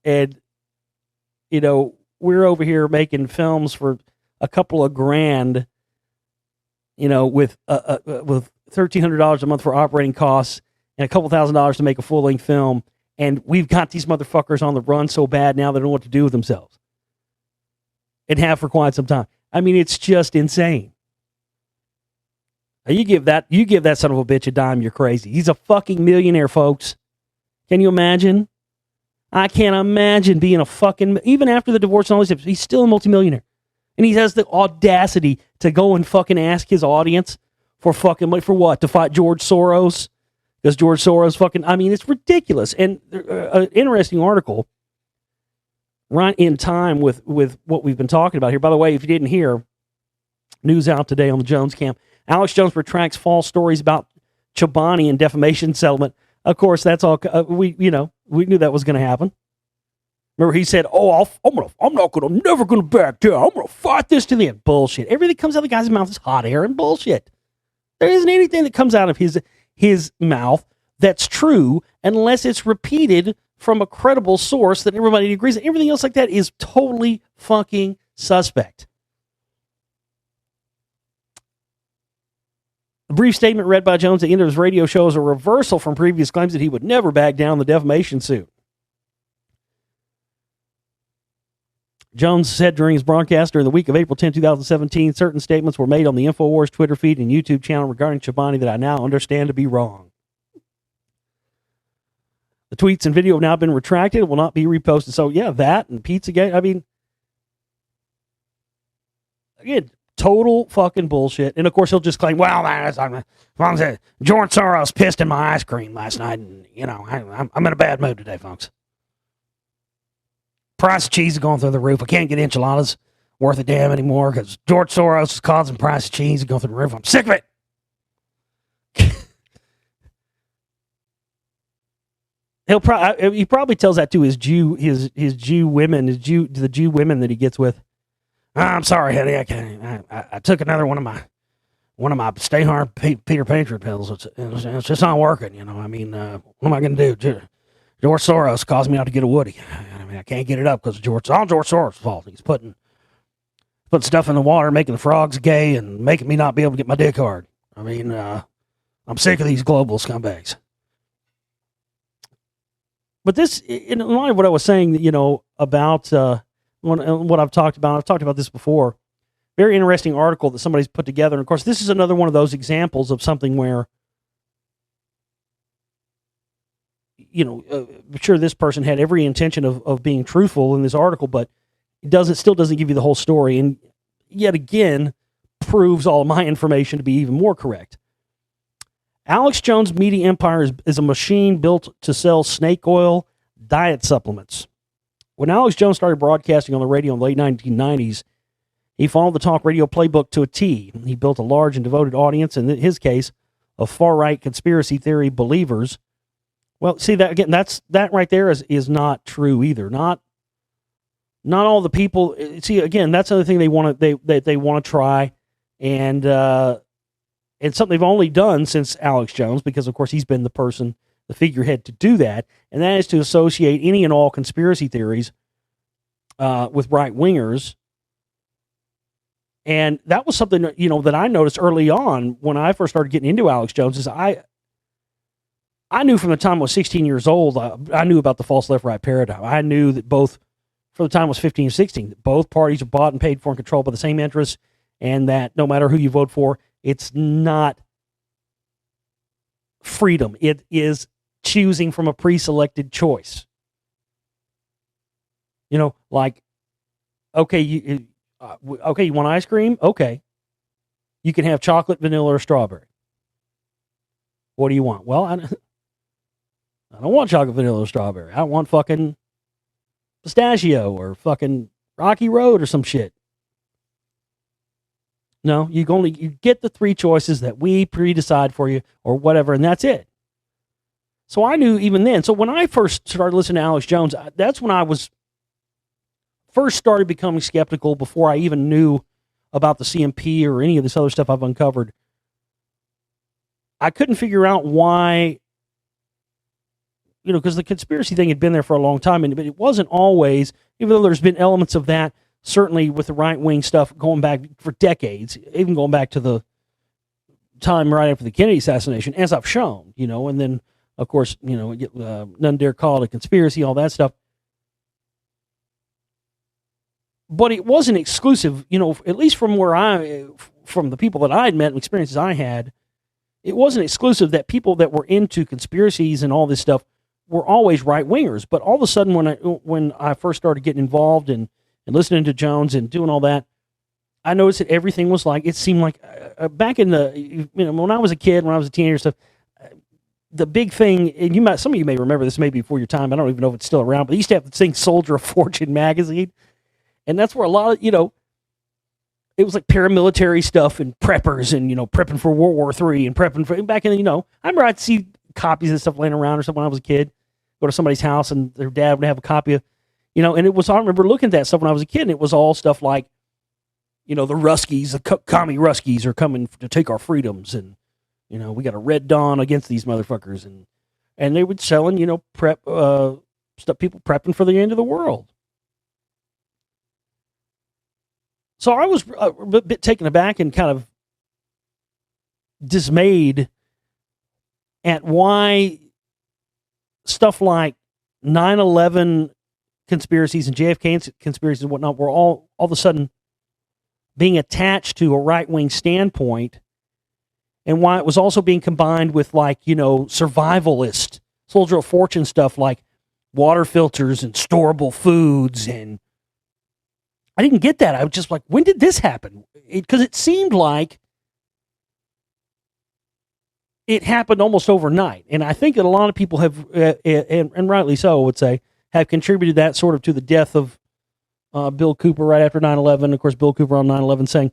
And, we're over here making films for a couple of grand, with $1,300 a month for operating costs and a couple $1,000s to make a full-length film. And we've got these motherfuckers on the run so bad now they don't know what to do with themselves. And have for quite some time. I mean, it's just insane. You give that son of a bitch a dime, you're crazy. He's a fucking millionaire, folks. Can you imagine? I can't imagine being even after the divorce and all this, he's still a multimillionaire. And he has the audacity to go and fucking ask his audience for fucking money for what? To fight George Soros? Because George Soros it's ridiculous. And an interesting article right in time with what we've been talking about here. By the way, if you didn't hear, news out today on the Jones camp. Alex Jones retracts false stories about Chobani and defamation settlement. Of course, that's all. We knew that was going to happen. Remember, he said, "Oh, never gonna back down. I'm gonna fight this to the end." Bullshit. Everything that comes out of the guy's mouth is hot air and bullshit. There isn't anything that comes out of his mouth that's true unless it's repeated from a credible source that everybody agrees. Everything else like that is totally fucking suspect. The brief statement read by Jones at the end of his radio show is a reversal from previous claims that he would never back down the defamation suit. Jones said during his broadcast during the week of April 10, 2017, certain statements were made on the InfoWars Twitter feed and YouTube channel regarding Chobani that I now understand to be wrong. The tweets and video have now been retracted and will not be reposted. So, yeah, that and Pizzagate, I mean, again, total fucking bullshit. And, of course, he'll just claim, well, George Soros pissed in my ice cream last night, and, you know, I'm in a bad mood today, folks. Price of cheese is going through the roof. I can't get enchiladas worth a damn anymore because George Soros is causing price of cheese to go through the roof. I'm sick of it. He probably tells that to his Jew women that he gets with. I'm sorry, honey. I took another one of my Stay Hard Peter Patriot pills. It's just not working. You know. I mean, what am I going to do? George Soros caused me not to get a Woody. I mean, I can't get it up because it's all George Soros' fault. He's putting stuff in the water, making the frogs gay, and making me not be able to get my dick hard. I mean, I'm sick of these global scumbags. But this, in line of what I was saying, you know, about what I've talked about this before. Very interesting article that somebody's put together. And, of course, this is another one of those examples of something where, you know, I'm sure this person had every intention of being truthful in this article, but it still doesn't give you the whole story. And yet again, proves all my information to be even more correct. Alex Jones' media empire is a machine built to sell snake oil diet supplements. When Alex Jones started broadcasting on the radio in the late 1990s, he followed the talk radio playbook to a T. He built a large and devoted audience, in his case, of far-right conspiracy theory believers. Well, see, that again, that right there is not true either. Not all the people. See, again, that's another thing they want to try, and it's something they've only done since Alex Jones, because of course he's been the figurehead to do that, and that is to associate any and all conspiracy theories with right wingers. And that was something that, you know, that I noticed early on when I first started getting into Alex Jones. Is I knew from the time I was 16 years old, I knew about the false left-right paradigm. I knew that both, from the time I was 15 and 16, that both parties are bought and paid for and controlled by the same interests, and that no matter who you vote for, it's not freedom. It is choosing from a pre-selected choice. You know, like, okay, you want ice cream? Okay. You can have chocolate, vanilla, or strawberry. What do you want? Well, I don't want chocolate, vanilla, or strawberry. I want fucking pistachio or fucking Rocky Road or some shit. No, you get the three choices that we pre-decide for you or whatever, and that's it. So I knew even then. So when I first started listening to Alex Jones, that's when I was first started becoming skeptical before I even knew about the CMP or any of this other stuff I've uncovered. I couldn't figure out why, you know, because the conspiracy thing had been there for a long time, but it wasn't always, even though there's been elements of that, certainly with the right-wing stuff going back for decades, even going back to the time right after the Kennedy assassination, as I've shown, you know, and then, of course, you know, none dare call it a conspiracy, all that stuff. But it wasn't exclusive, you know, at least from from the people that I'd met and experiences I had, it wasn't exclusive that people that were into conspiracies and all this stuff were always right-wingers. But all of a sudden, when I first started getting involved and listening to Jones and doing all that, I noticed that everything was like, it seemed like back in the, you know, when I was a kid, when I was a teenager stuff, the big thing, and some of you may remember this maybe before your time, I don't even know if it's still around, but they used to have the thing Soldier of Fortune magazine. And that's where a lot of, you know, it was like paramilitary stuff and preppers and, you know, prepping for World War III and prepping for, back in, you know, I remember I'd see copies of stuff laying around or something when I was a kid, go to somebody's house and their dad would have a copy of, you know, and I remember looking at that stuff when I was a kid, and it was all stuff like, you know, the Ruskies, the commie Ruskies are coming to take our freedoms, and, you know, we got a Red Dawn against these motherfuckers, and they were selling, you know, stuff, people prepping for the end of the world. So I was a bit taken aback and kind of dismayed at why stuff like 9/11 conspiracies and JFK conspiracies and whatnot were all of a sudden being attached to a right-wing standpoint, and why it was also being combined with, like, survivalist, soldier of fortune stuff like water filters and storable foods. And I didn't get that. I was just like, when did this happen? Because it seemed like it happened almost overnight. And I think that a lot of people have, and rightly so, I would say, have contributed that sort of to the death of Bill Cooper right after 9/11. Of course, Bill Cooper on 9/11 saying,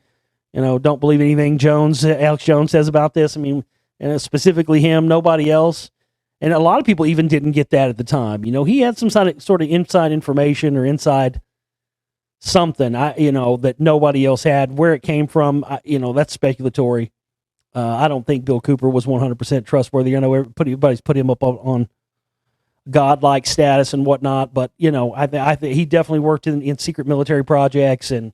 don't believe anything Alex Jones says about this. I mean, and specifically him, nobody else. And a lot of people even didn't get that at the time. He had some sort of inside information or inside something, that nobody else had. Where it came from, that's speculatory. I don't think Bill Cooper was 100% trustworthy. I know everybody's put him up on godlike status and whatnot, but I think he definitely worked in secret military projects, and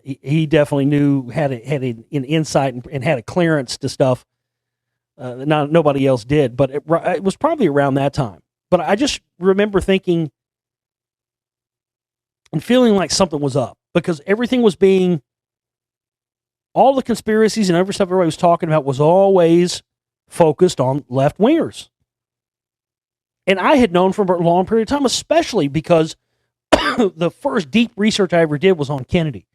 he definitely had an insight and had a clearance to stuff that nobody else did. But it was probably around that time. But I just remember thinking and feeling like something was up, because everything was being, all the conspiracies and every stuff everybody was talking about was always focused on left wingers. And I had known for a long period of time, especially because the first deep research I ever did was on Kennedy.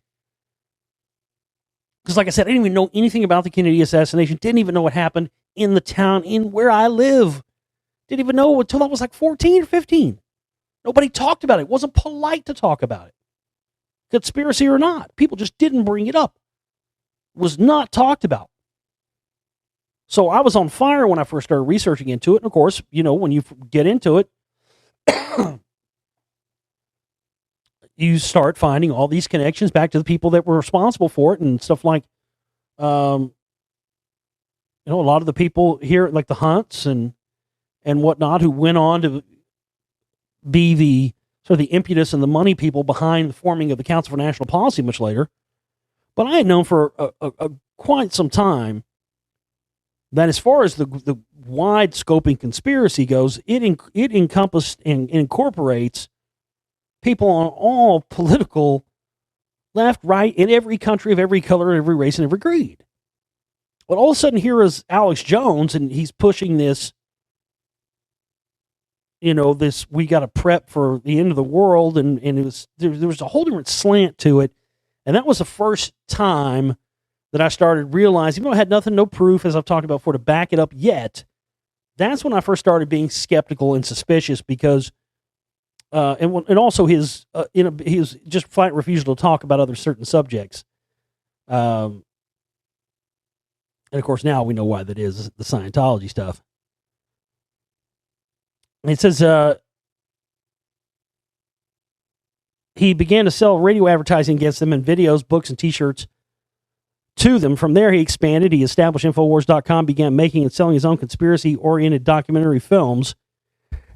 Because, like I said, I didn't even know anything about the Kennedy assassination. Didn't even know what happened in the town in where I live. Didn't even know until I was like 14 or 15. Nobody talked about it. It wasn't polite to talk about it. Conspiracy or not. People just didn't bring it up. It was not talked about. So I was on fire when I first started researching into it. And of course, when you get into it, you start finding all these connections back to the people that were responsible for it and stuff like, a lot of the people here, like the Hunts and whatnot, who went on to be the sort of the impetus and the money people behind the forming of the Council for National Policy much later. But I had known for quite some time that as far as the wide scoping conspiracy goes, it encompassed and incorporates people on all political, left, right, in every country of every color, every race, and every creed. But all of a sudden, here is Alex Jones, and he's pushing this, we got to prep for the end of the world, and there was a whole different slant to it. And that was the first time that I started realizing, even though I had no proof, as I've talked about before, to back it up yet, that's when I first started being skeptical and suspicious, because, and also his just flat refusal to talk about other certain subjects. And of course, now we know why that is, the Scientology stuff. It says, he began to sell radio advertising against them in videos, books, and T-shirts to them. From there, he expanded. He established Infowars.com, began making and selling his own conspiracy-oriented documentary films,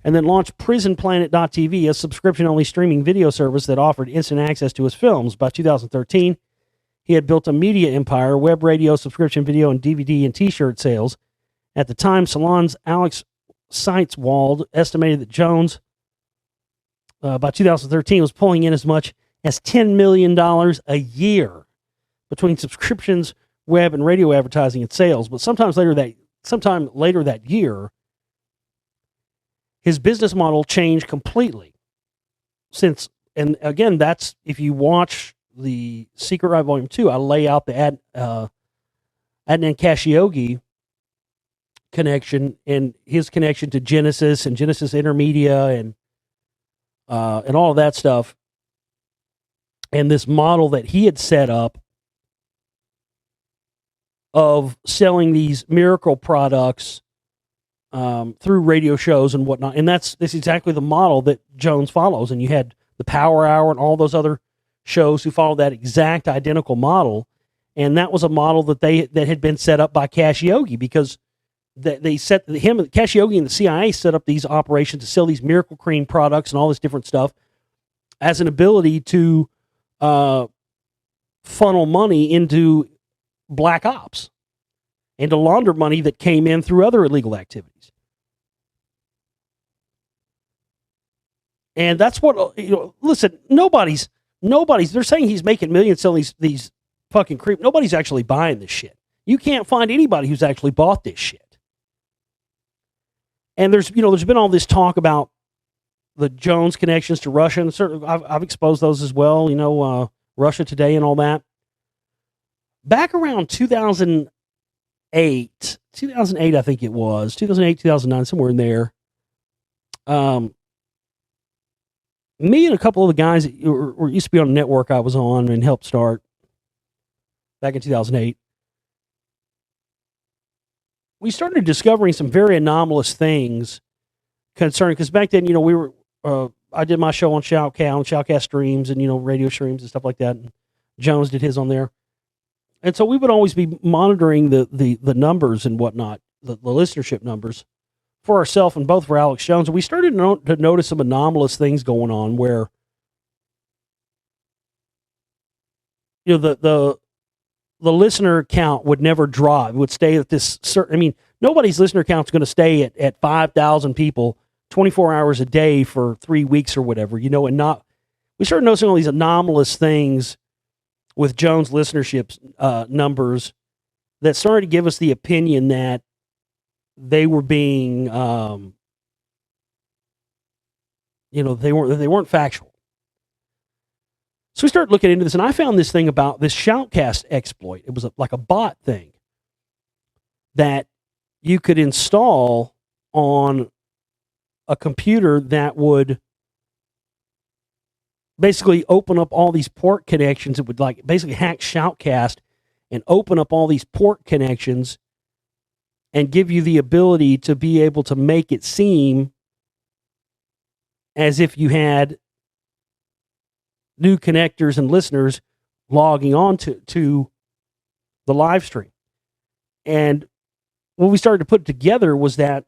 and then launched PrisonPlanet.tv, a subscription-only streaming video service that offered instant access to his films. By 2013, he had built a media empire, web radio, subscription video, and DVD and T-shirt sales. At the time, Salon's Alex Seitzwald estimated that Jones, by 2013, was pulling in as much as $10 million a year between subscriptions, web, and radio advertising and sales. But sometime later that year, his business model changed completely. And again, that's, if you watch the Secret Right Volume 2, I lay out the Adnan Khashoggi connection and his connection to Genesis and Genesis Intermedia and all of that stuff, and this model that he had set up of selling these miracle products through radio shows and whatnot. And this is exactly the model that Jones follows. And you had the Power Hour and all those other shows who followed that exact identical model. And that was a model that had been set up by Khashoggi, because Khashoggi and the CIA set up these operations to sell these miracle cream products and all this different stuff as an ability to funnel money into black ops. and to launder money that came in through other illegal activities. And that's what, listen, nobody's, they're saying he's making millions selling these fucking creep. Nobody's actually buying this shit. You can't find anybody who's actually bought this shit. And there's been all this talk about the Jones connections to Russia, and certainly I've exposed those as well, Russia Today and all that. Back around 2008, I think it was, 2008, 2009, somewhere in there, me and a couple of the guys that used to be on a network I was on and helped start back in 2008, we started discovering some very anomalous things concerning, because back then, we were, I did my show on Shoutcast streams and, radio streams and stuff like that. And Jones did his on there. And so we would always be monitoring the numbers and whatnot, the listenership numbers for ourselves and both for Alex Jones. And we started to notice some anomalous things going on where, the listener count would never drop. It would stay at this certain, nobody's listener count is going to stay at 5,000 people 24 hours a day for 3 weeks or whatever, we started noticing all these anomalous things with Jones listenership numbers that started to give us the opinion that they were being, they weren't factual. So we started looking into this, and I found this thing about this Shoutcast exploit. It was like a bot thing that you could install on a computer that would basically open up all these port connections. It would basically hack Shoutcast and open up all these port connections and give you the ability to be able to make it seem as if you had new connectors and listeners logging on to the live stream. And what we started to put together was that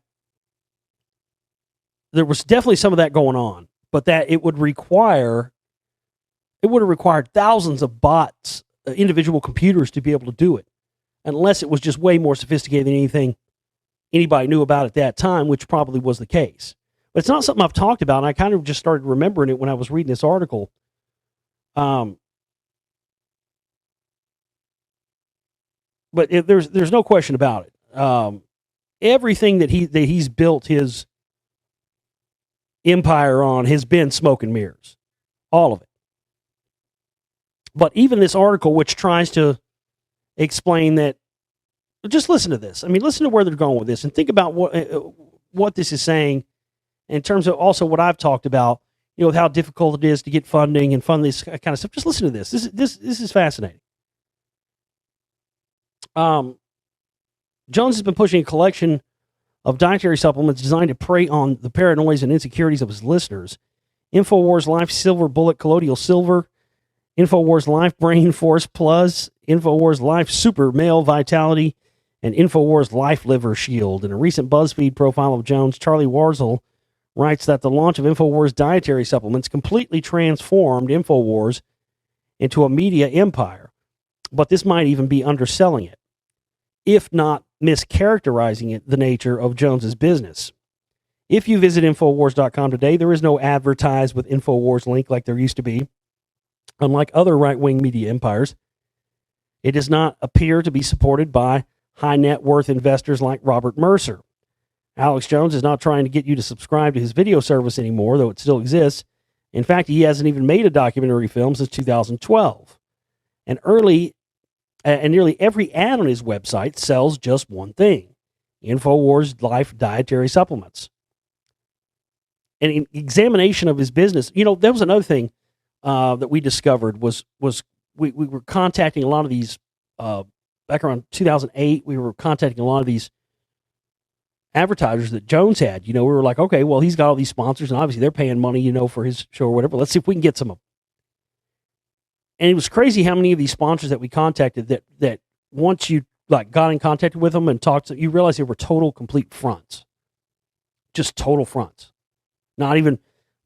there was definitely some of that going on, but that it would have required thousands of bots, individual computers to be able to do it, unless it was just way more sophisticated than anything anybody knew about at that time, which probably was the case. But it's not something I've talked about, and I kind of just started remembering it when I was reading this article. But there's no question about it. Everything that he's built his empire on has been smoke and mirrors, all of it. But even this article, which tries to explain that, just listen to this. Listen to where they're going with this, and think about what this is saying in terms of also what I've talked about. How difficult it is to get funding and fund this kind of stuff. Just listen to this. This is fascinating. Jones has been pushing a collection of dietary supplements designed to prey on the paranoias and insecurities of his listeners. InfoWars Life Silver Bullet Colloidal Silver, InfoWars Life Brain Force Plus, InfoWars Life Super Male Vitality, and InfoWars Life Liver Shield. In a recent BuzzFeed profile of Jones, Charlie Warzel writes that the launch of InfoWars dietary supplements completely transformed InfoWars into a media empire. But this might even be underselling it, if not mischaracterizing the nature of Jones's business. If you visit Infowars.com today, there is no advertise with Infowars link like there used to be. Unlike other right-wing media empires, it does not appear to be supported by high net worth investors like Robert Mercer. Alex Jones is not trying to get you to subscribe to his video service anymore, though it still exists. In fact, he hasn't even made a documentary film since 2012. And nearly every ad on his website sells just one thing: InfoWars Life dietary supplements. And in examination of his business, there was another thing that we discovered was we were contacting a lot of these, back around 2008, we were contacting a lot of these advertisers that Jones had. We were like, okay, well, he's got all these sponsors, and obviously they're paying money, for his show or whatever. Let's see if we can get some of them. And it was crazy how many of these sponsors that we contacted that once you got in contact with them and talked to, you realize they were total, complete fronts. Just total fronts. Not even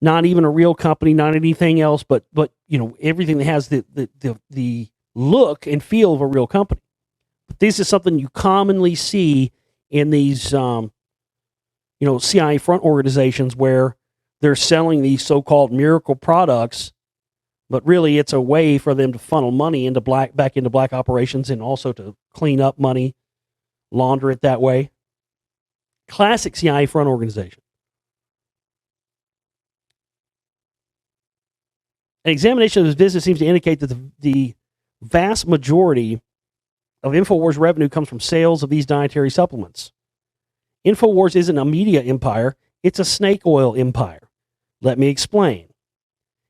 a real company, not anything else, but everything that has the look and feel of a real company. But this is something you commonly see in these, CIA front organizations where they're selling these so-called miracle products, but really it's a way for them to funnel money back into black operations and also to clean up money, launder it that way. Classic CIA front organization. An examination of his business seems to indicate that the vast majority of InfoWars revenue comes from sales of these dietary supplements. InfoWars isn't a media empire, it's a snake oil empire. Let me explain.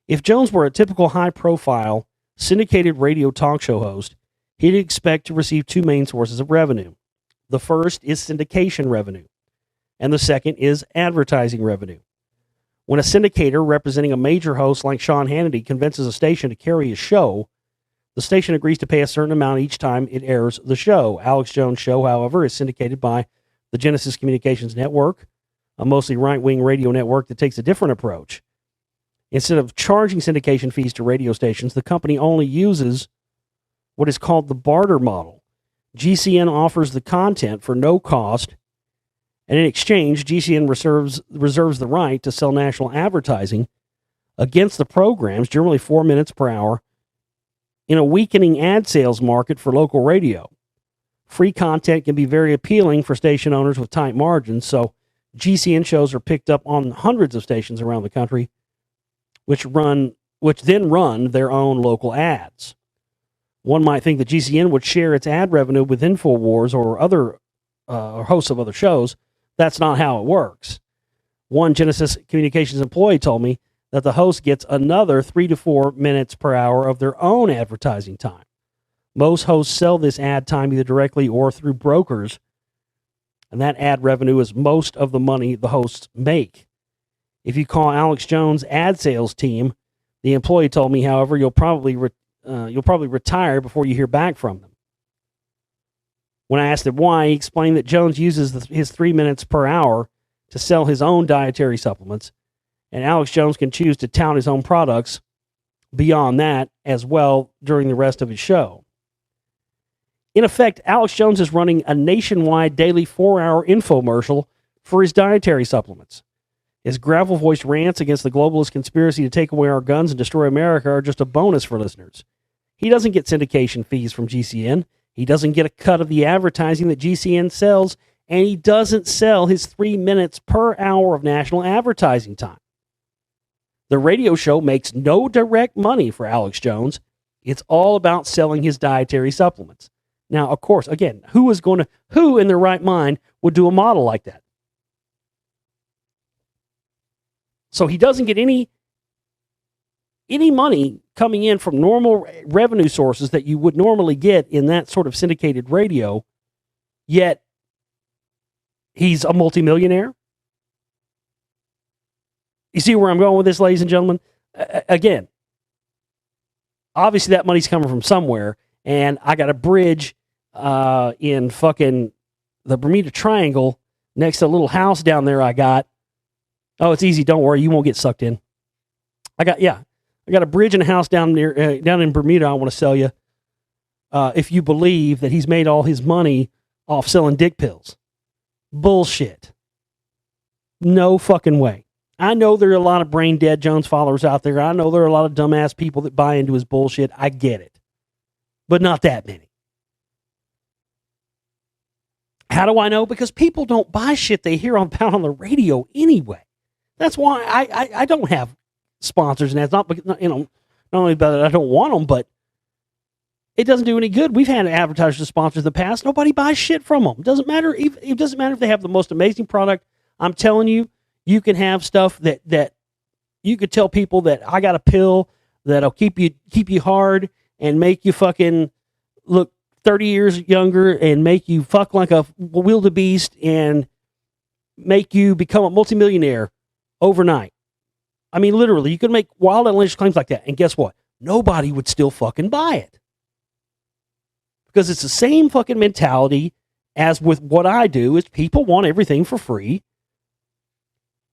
If Jones were a typical high-profile, syndicated radio talk show host, he'd expect to receive two main sources of revenue. The first is syndication revenue, and the second is advertising revenue. When a syndicator representing a major host like Sean Hannity convinces a station to carry a show, the station agrees to pay a certain amount each time it airs the show. Alex Jones' show, however, is syndicated by the Genesis Communications Network, a mostly right-wing radio network that takes a different approach. Instead of charging syndication fees to radio stations, the company only uses what is called the barter model. GCN offers the content for no cost, and in exchange, GCN reserves the right to sell national advertising against the programs, generally 4 minutes per hour, in a weakening ad sales market for local radio. Free content can be very appealing for station owners with tight margins, so GCN shows are picked up on hundreds of stations around the country, which then run their own local ads. One might think that GCN would share its ad revenue with InfoWars or other hosts of other shows. That's not how it works. One Genesis Communications employee told me that the host gets another 3 to 4 minutes per hour of their own advertising time. Most hosts sell this ad time either directly or through brokers, and that ad revenue is most of the money the hosts make. If you call Alex Jones' ad sales team, the employee told me, however, you'll probably retire before you hear back from them. When I asked him why, he explained that Jones uses his 3 minutes per hour to sell his own dietary supplements, and Alex Jones can choose to tout his own products beyond that as well during the rest of his show. In effect, Alex Jones is running a nationwide daily 4-hour infomercial for his dietary supplements. His gravel-voiced rants against the globalist conspiracy to take away our guns and destroy America are just a bonus for listeners. He doesn't get syndication fees from GCN. He doesn't get a cut of the advertising that GCN sells, and he doesn't sell his 3 minutes per hour of national advertising time. The radio show makes no direct money for Alex Jones. It's all about selling his dietary supplements. Now, of course, again, who in their right mind would do a model like that? So he doesn't get any money coming in from normal revenue sources that you would normally get in that sort of syndicated radio, yet he's a multimillionaire. You see where I'm going with this, ladies and gentlemen? Again, obviously that money's coming from somewhere, and I got a bridge in fucking the Bermuda Triangle next to a little house down there I got. Oh, it's easy. Don't worry. You won't get sucked in. I got a bridge and a house down in Bermuda I want to sell you if you believe that he's made all his money off selling dick pills. Bullshit. No fucking way. I know there are a lot of brain dead Jones followers out there. I know there are a lot of dumbass people that buy into his bullshit. I get it. But not that many. How do I know? Because people don't buy shit they hear on the radio anyway. That's why I don't have sponsors, and that's not only that I don't want them, but it doesn't do any good. We've had advertisers sponsors in the past. Nobody buys shit from them. It doesn't matter if they have the most amazing product. I'm telling you, you can have stuff that you could tell people that I got a pill that'll keep you hard and make you fucking look 30 years younger and make you fuck like a wildebeest and make you become a multimillionaire overnight. I mean, literally, you could make wild and outlandish claims like that, and guess what? Nobody would still fucking buy it. Because it's the same fucking mentality as with what I do, is people want everything for free.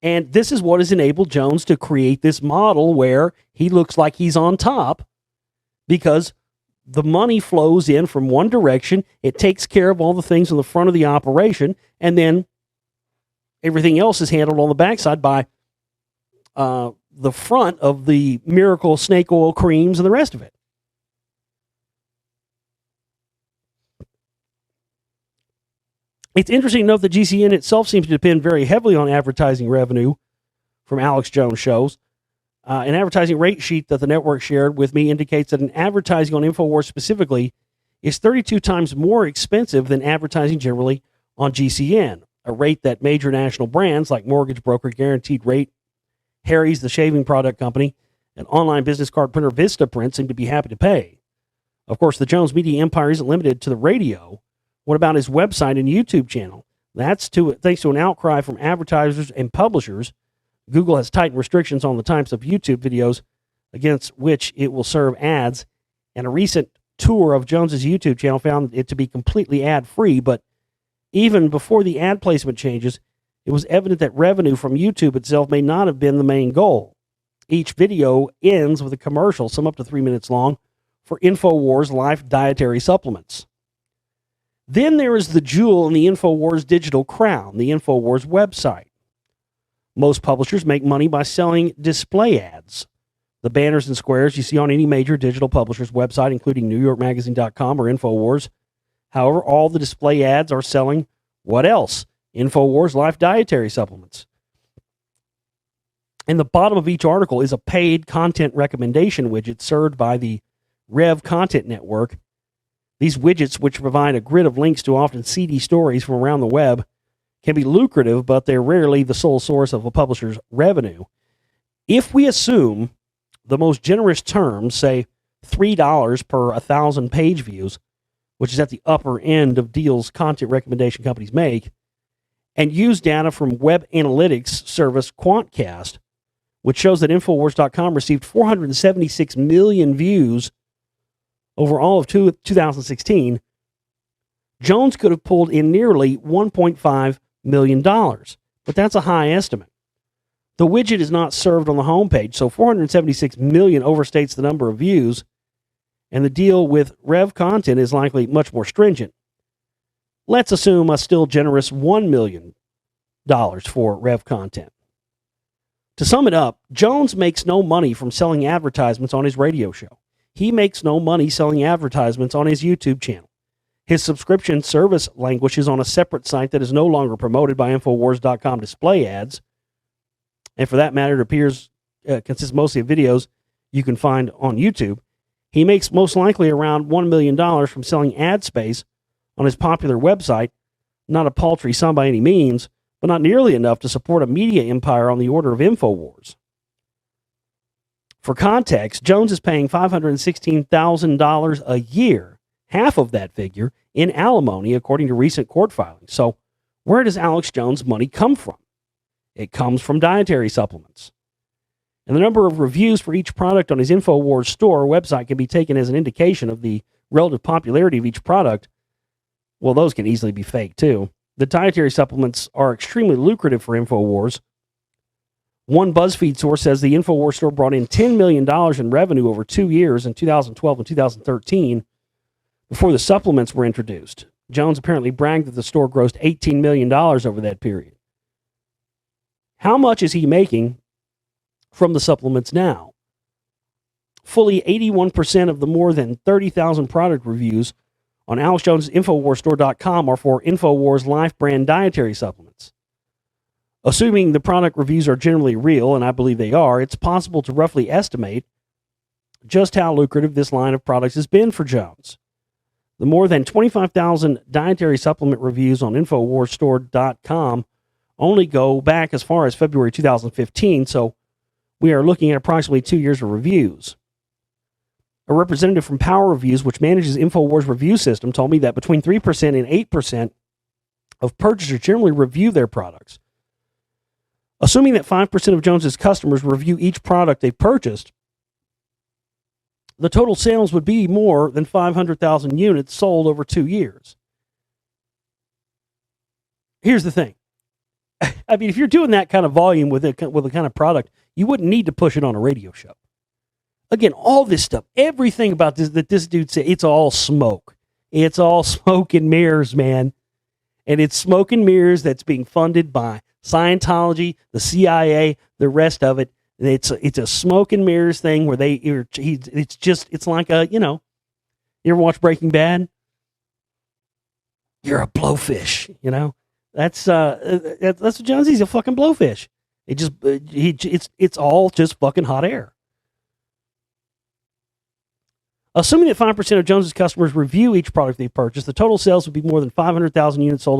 And this is what has enabled Jones to create this model where he looks like he's on top, because The money flows in from one direction. It takes care of all the things on the front of the operation, and then everything else is handled on the backside by the front of the miracle snake oil creams and the rest of it. It's interesting to note that GCN itself seems to depend very heavily on advertising revenue from Alex Jones shows. An advertising rate sheet that the network shared with me indicates that an advertising on InfoWars specifically is 32 times more expensive than advertising generally on GCN, a rate that major national brands like Mortgage Broker Guaranteed Rate, Harry's, the shaving product company, and online business card printer Vistaprint seem to be happy to pay. Of course, the Jones media empire isn't limited to the radio. What about his website and YouTube channel? That's thanks to an outcry from advertisers and publishers. Google has tightened restrictions on the types of YouTube videos against which it will serve ads, and a recent tour of Jones's YouTube channel found it to be completely ad-free. But even before the ad placement changes, it was evident that revenue from YouTube itself may not have been the main goal. Each video ends with a commercial, some up to 3 minutes long, for InfoWars Life dietary supplements. Then there is the jewel in the InfoWars digital crown, the InfoWars website. Most publishers make money by selling display ads. The banners and squares you see on any major digital publisher's website, including NewYorkMagazine.com or InfoWars. However, all the display ads are selling what else? InfoWars Life dietary supplements. In the bottom of each article is a paid content recommendation widget served by the Rev Content Network. These widgets, which provide a grid of links to often seedy stories from around the web, can be lucrative, but they're rarely the sole source of a publisher's revenue. If we assume the most generous terms, say $3 per 1,000 page views, which is at the upper end of deals content recommendation companies make, and use data from web analytics service Quantcast, which shows that Infowars.com received 476 million views over all of 2016, Jones could have pulled in nearly $1.5 million, but that's a high estimate. The widget is not served on the homepage, so 476 million overstates the number of views, and the deal with Rev Content is likely much more stringent. Let's assume a still generous $1 million for Rev Content. To sum it up, Jones makes no money from selling advertisements on his radio show. He makes no money selling advertisements on his YouTube channel. His subscription service languishes on a separate site that is no longer promoted by Infowars.com display ads. And for that matter, it consists mostly of videos you can find on YouTube. He makes most likely around $1 million from selling ad space on his popular website. Not a paltry sum by any means, but not nearly enough to support a media empire on the order of Infowars. For context, Jones is paying $516,000 a year, half of that figure, in alimony, according to recent court filings. So where does Alex Jones' money come from? It comes from dietary supplements. And the number of reviews for each product on his InfoWars store website can be taken as an indication of the relative popularity of each product. Well, those can easily be fake, too. The dietary supplements are extremely lucrative for InfoWars. One BuzzFeed source says the InfoWars store brought in $10 million in revenue over 2 years in 2012 and 2013 before the supplements were introduced. Jones apparently bragged that the store grossed $18 million over that period. How much is he making from the supplements now? Fully 81% of the more than 30,000 product reviews on Alex Jones' InfoWarsStore.com are for InfoWars Life brand dietary supplements. Assuming the product reviews are generally real, and I believe they are, it's possible to roughly estimate just how lucrative this line of products has been for Jones. The more than 25,000 dietary supplement reviews on InfoWarsStore.com only go back as far as February 2015, so we are looking at approximately 2 years of reviews. A representative from Power Reviews, which manages InfoWars' review system, told me that between 3% and 8% of purchasers generally review their products. Assuming that 5% of Jones's customers review each product they've purchased, the total sales would be more than 500,000 units sold over 2 years. Here's the thing. I mean, if you're doing that kind of volume with a kind of product, you wouldn't need to push it on a radio show. Again, all this stuff, everything about this that this dude said, it's all smoke. It's all smoke and mirrors, man. And it's smoke and mirrors that's being funded by Scientology, the CIA, the rest of it. It's a smoke and mirrors thing where it's like a, you ever watch Breaking Bad? You're a blowfish, That's what Jones is. He's a fucking blowfish. It's all just fucking hot air. Assuming that 5% of Jones's customers review each product they purchase, the total sales would be more than 500,000 units sold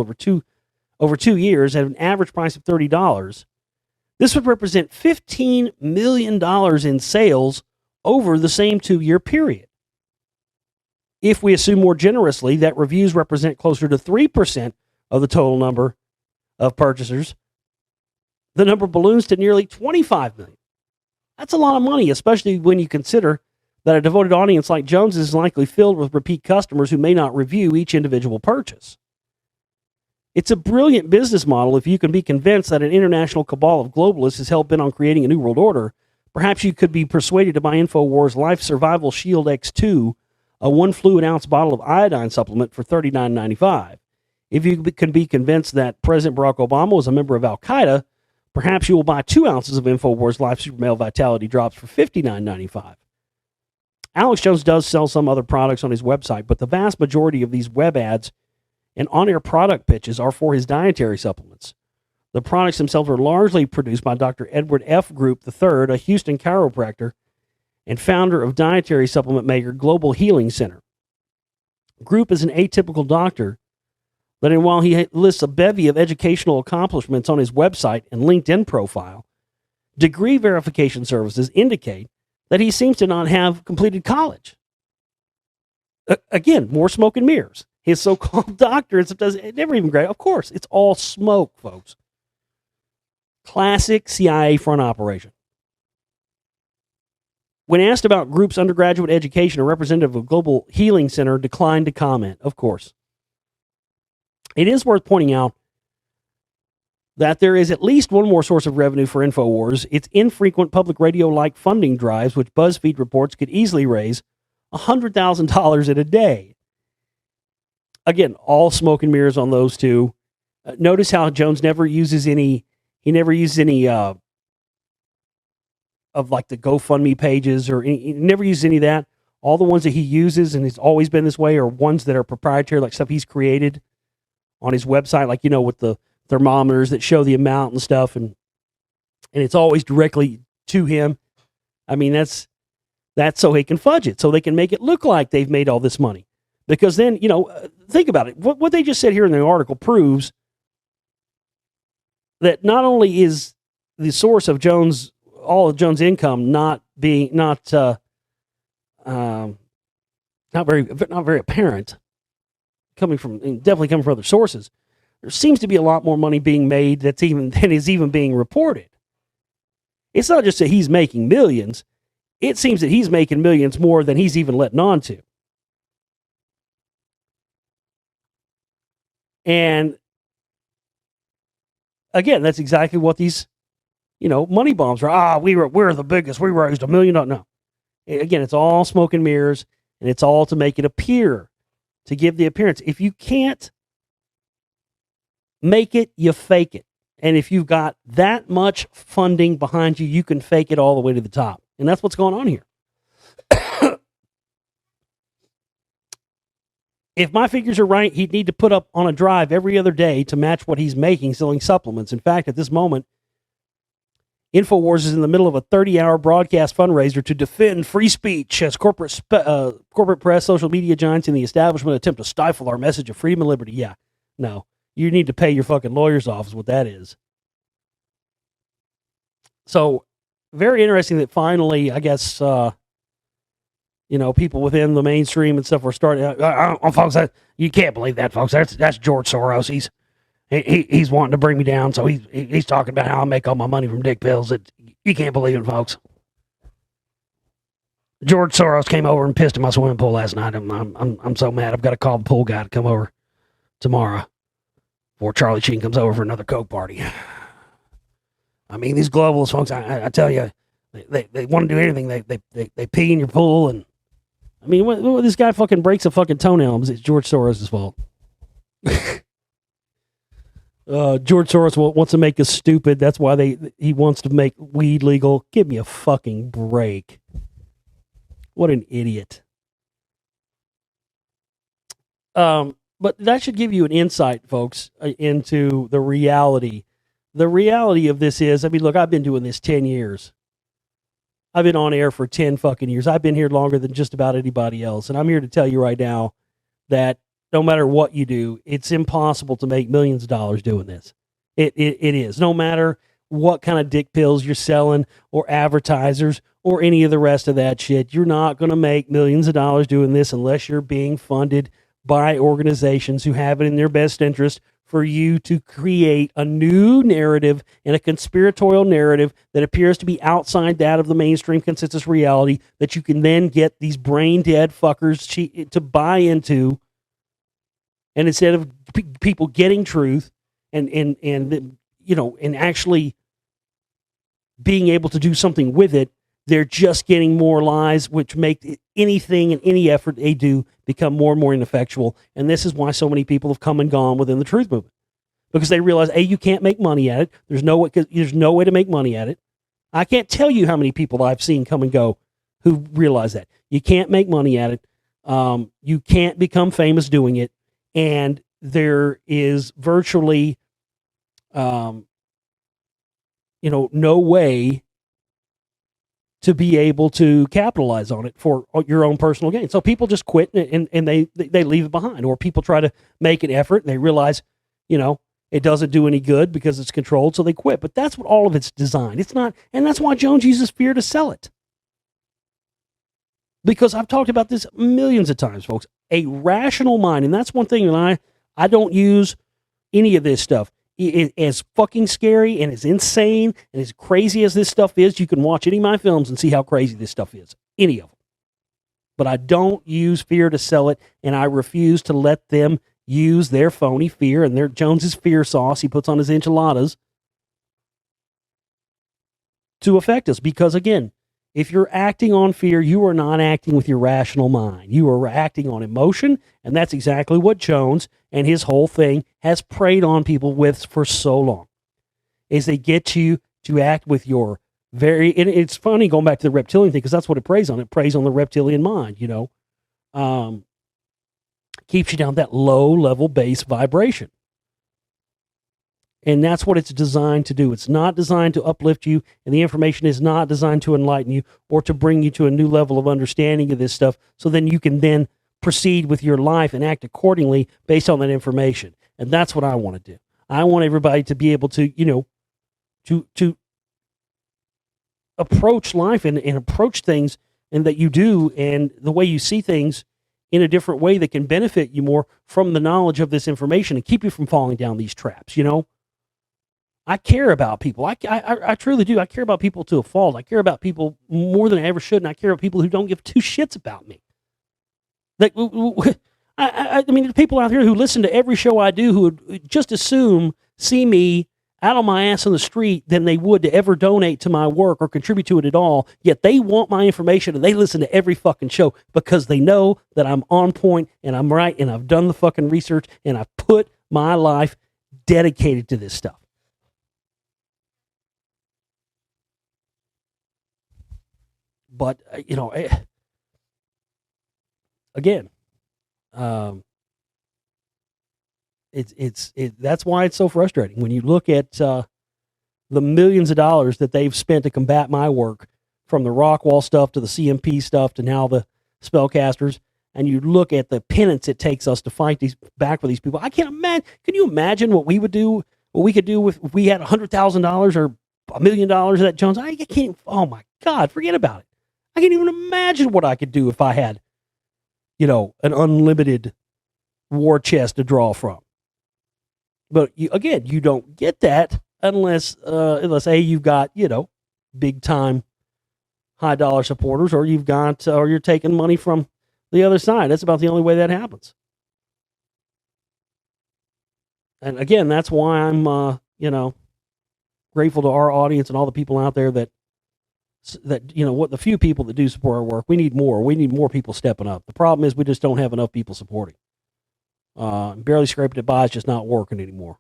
over 2 years at an average price of $30. This would represent $15 million in sales over the same 2-year period. If we assume more generously that reviews represent closer to 3% of the total number of purchasers, the number balloons to nearly 25 million. That's a lot of money, especially when you consider that a devoted audience like Jones is likely filled with repeat customers who may not review each individual purchase. It's a brilliant business model if you can be convinced that an international cabal of globalists is hell-bent on creating a new world order. Perhaps you could be persuaded to buy InfoWars Life Survival Shield X2, a 1 fluid ounce bottle of iodine supplement for $39.95. If you can be convinced that President Barack Obama was a member of Al-Qaeda, perhaps you will buy 2 ounces of InfoWars Life Super Male Vitality Drops for $59.95. Alex Jones does sell some other products on his website, but the vast majority of these web ads and on-air product pitches are for his dietary supplements. The products themselves are largely produced by Dr. Edward F. Group III, a Houston chiropractor and founder of dietary supplement maker Global Healing Center. Group is an atypical doctor, but while he lists a bevy of educational accomplishments on his website and LinkedIn profile, degree verification services indicate that he seems to not have completed college. Again, more smoke and mirrors. His so-called doctorates never even graduated. Of course, it's all smoke, folks. Classic CIA front operation. When asked about Group's undergraduate education, a representative of Global Healing Center declined to comment, of course. It is worth pointing out that there is at least one more source of revenue for InfoWars. Its infrequent public radio-like funding drives, which BuzzFeed reports could easily raise $100,000 in a day. Again, all smoke and mirrors on those two. Notice how Jones never uses any of like the GoFundMe pages or he never uses any of that. All the ones that he uses, and it's always been this way, are ones that are proprietary, like stuff he's created on his website, like, with the thermometers that show the amount and stuff, and it's always directly to him. I mean, that's so he can fudge it, so they can make it look like they've made all this money. Because then, think about it. What they just said here in the article proves that not only is the source of all of Jones' income not very apparent, definitely coming from other sources. There seems to be a lot more money being made than is even being reported. It's not just that he's making millions. It seems that he's making millions more than he's even letting on to. And again, that's exactly what these, money bombs are. We're the biggest. We raised $1 million. No. Again, it's all smoke and mirrors, and it's all to make it appear, to give the appearance. If you can't make it, you fake it. And if you've got that much funding behind you, you can fake it all the way to the top. And that's what's going on here. If my figures are right, he'd need to put up on a drive every other day to match what he's making selling supplements. In fact, at this moment, InfoWars is in the middle of a 30-hour broadcast fundraiser to defend free speech as corporate press, social media giants, and the establishment attempt to stifle our message of freedom and liberty. Yeah, no. You need to pay your fucking lawyer's off is what that is. So, very interesting that finally, I guess, people within the mainstream and stuff were starting. Folks, you can't believe that, folks. That's George Soros. He's wanting to bring me down, so he's talking about how I make all my money from dick pills. You can't believe it, folks. George Soros came over and pissed in my swimming pool last night. I'm so mad. I've got to call the pool guy to come over tomorrow before Charlie Sheen comes over for another Coke party. I mean, these globalists, folks, I tell you, They want to do anything. They pee in your pool, and I mean, when this guy fucking breaks a fucking toenail, it's George Soros' fault. George Soros wants to make us stupid. That's why he wants to make weed legal. Give me a fucking break. What an idiot. But that should give you an insight, folks, into the reality. The reality of this is, I mean, look, I've been doing this 10 years. I've been on air for 10 fucking years. I've been here longer than just about anybody else. And I'm here to tell you right now that no matter what you do, it's impossible to make millions of dollars doing this. It is. No matter what kind of dick pills you're selling or advertisers or any of the rest of that shit, you're not going to make millions of dollars doing this unless you're being funded by organizations who have it in their best interest for you to create a new narrative and a conspiratorial narrative that appears to be outside that of the mainstream consensus reality that you can then get these brain dead fuckers to buy into. And instead of people getting truth and actually being able to do something with it, they're just getting more lies, which make anything and any effort they do become more and more ineffectual. And this is why so many people have come and gone within the truth movement, because they realize, A, you can't make money at it. There's no way to make money at it. I can't tell you how many people I've seen come and go who realize that. You can't make money at it. You can't become famous doing it. And there is virtually, no way to be able to capitalize on it for your own personal gain. So people just quit and they leave it behind, or people try to make an effort and they realize, it doesn't do any good because it's controlled, so they quit. But that's what all of it's designed. It's not, and that's why Jones uses fear to sell it. Because I've talked about this millions of times, folks. A rational mind, and that's one thing that I don't use any of this stuff. As fucking scary and as insane and as crazy as this stuff is, you can watch any of my films and see how crazy this stuff is. Any of them. But I don't use fear to sell it, and I refuse to let them use their phony fear and their Jones's fear sauce he puts on his enchiladas to affect us. Because again, if you're acting on fear, you are not acting with your rational mind. You are acting on emotion, and that's exactly what Jones and his whole thing has preyed on people with for so long, is they get you to act with your and it's funny going back to the reptilian thing, because that's what it preys on. It preys on the reptilian mind, keeps you down that low-level base vibration. And that's what it's designed to do. It's not designed to uplift you, and the information is not designed to enlighten you or to bring you to a new level of understanding of this stuff, so then you can then proceed with your life and act accordingly based on that information. And that's what I want to do. I want everybody to be able to, to approach life and approach things, and that you do, and the way you see things in a different way that can benefit you more from the knowledge of this information and keep you from falling down these traps, I care about people. I truly do. I care about people to a fault. I care about people more than I ever should, and I care about people who don't give two shits about me. Like, I mean, there's people out here who listen to every show I do who would just as soon see me out on my ass on the street than they would to ever donate to my work or contribute to it at all. Yet they want my information, and they listen to every fucking show because they know that I'm on point and I'm right, and I've done the fucking research, and I've put my life dedicated to this stuff. But, again, that's why it's so frustrating when you look at the millions of dollars that they've spent to combat my work, from the Rockwall stuff to the CMP stuff to now the spellcasters, and you look at the penance it takes us to fight back for these people. I can't imagine. Can you imagine what we would do? What we could do if we had $100,000 or $1 million of that Jones? I can't. Oh my God, forget about it. I can't even imagine what I could do if I had, an unlimited war chest to draw from. But you don't get that unless A, you've got, big time high dollar supporters, or or you're taking money from the other side. That's about the only way that happens. And again, that's why I'm, grateful to our audience and all the people out there that that, what the few people that do support our work, we need more. We need more people stepping up. The problem is we just don't have enough people supporting. Barely scraping it by is just not working anymore.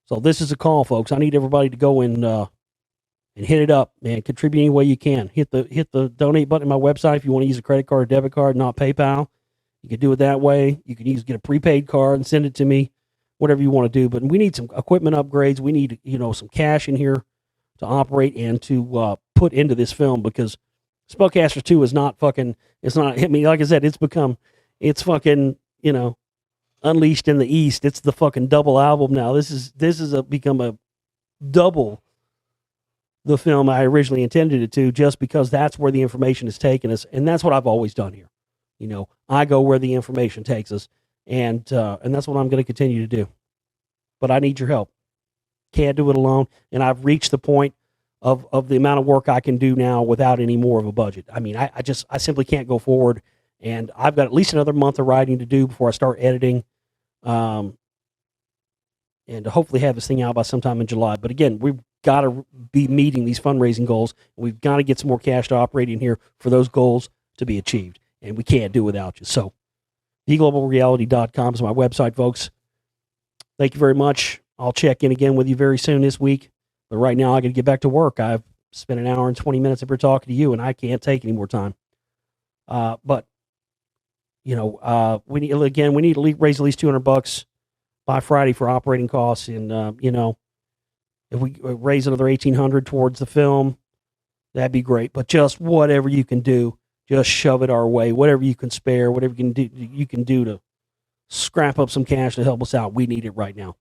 So this is a call, folks. I need everybody to go and hit it up, man. Contribute any way you can. Hit the donate button on my website if you want to use a credit card or debit card, not PayPal. You can do it that way. You can get a prepaid card and send it to me, whatever you want to do. But we need some equipment upgrades. We need, some cash in here to operate and to put into this film, because Spellcasters 2 is not fucking, it's not, I mean, like I said, it's fucking, Unleashed in the East. It's the fucking double album now. This is become a double the film I originally intended it to, just because that's where the information has taken us. And that's what I've always done here. I go where the information takes us, and that's what I'm going to continue to do. But I need your help. Can't do it alone, and I've reached the point of the amount of work I can do now without any more of a budget. I mean, I simply can't go forward, and I've got at least another month of writing to do before I start editing, and to hopefully have this thing out by sometime in July. But again, we've got to be meeting these fundraising goals, and we've got to get some more cash to operate in here for those goals to be achieved. And we can't do without you. So, theglobalreality.com is my website, folks. Thank you very much. I'll check in again with you very soon this week. But right now, I got to get back to work. I've spent an hour and 20 minutes up here talking to you, and I can't take any more time. But we need to raise at least $200 by Friday for operating costs. And, if we raise another $1,800 towards the film, that'd be great. But just whatever you can do, just shove it our way. Whatever you can spare, whatever you can do to scrap up some cash to help us out. We need it right now.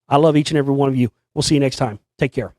I love each and every one of you. We'll see you next time. Take care.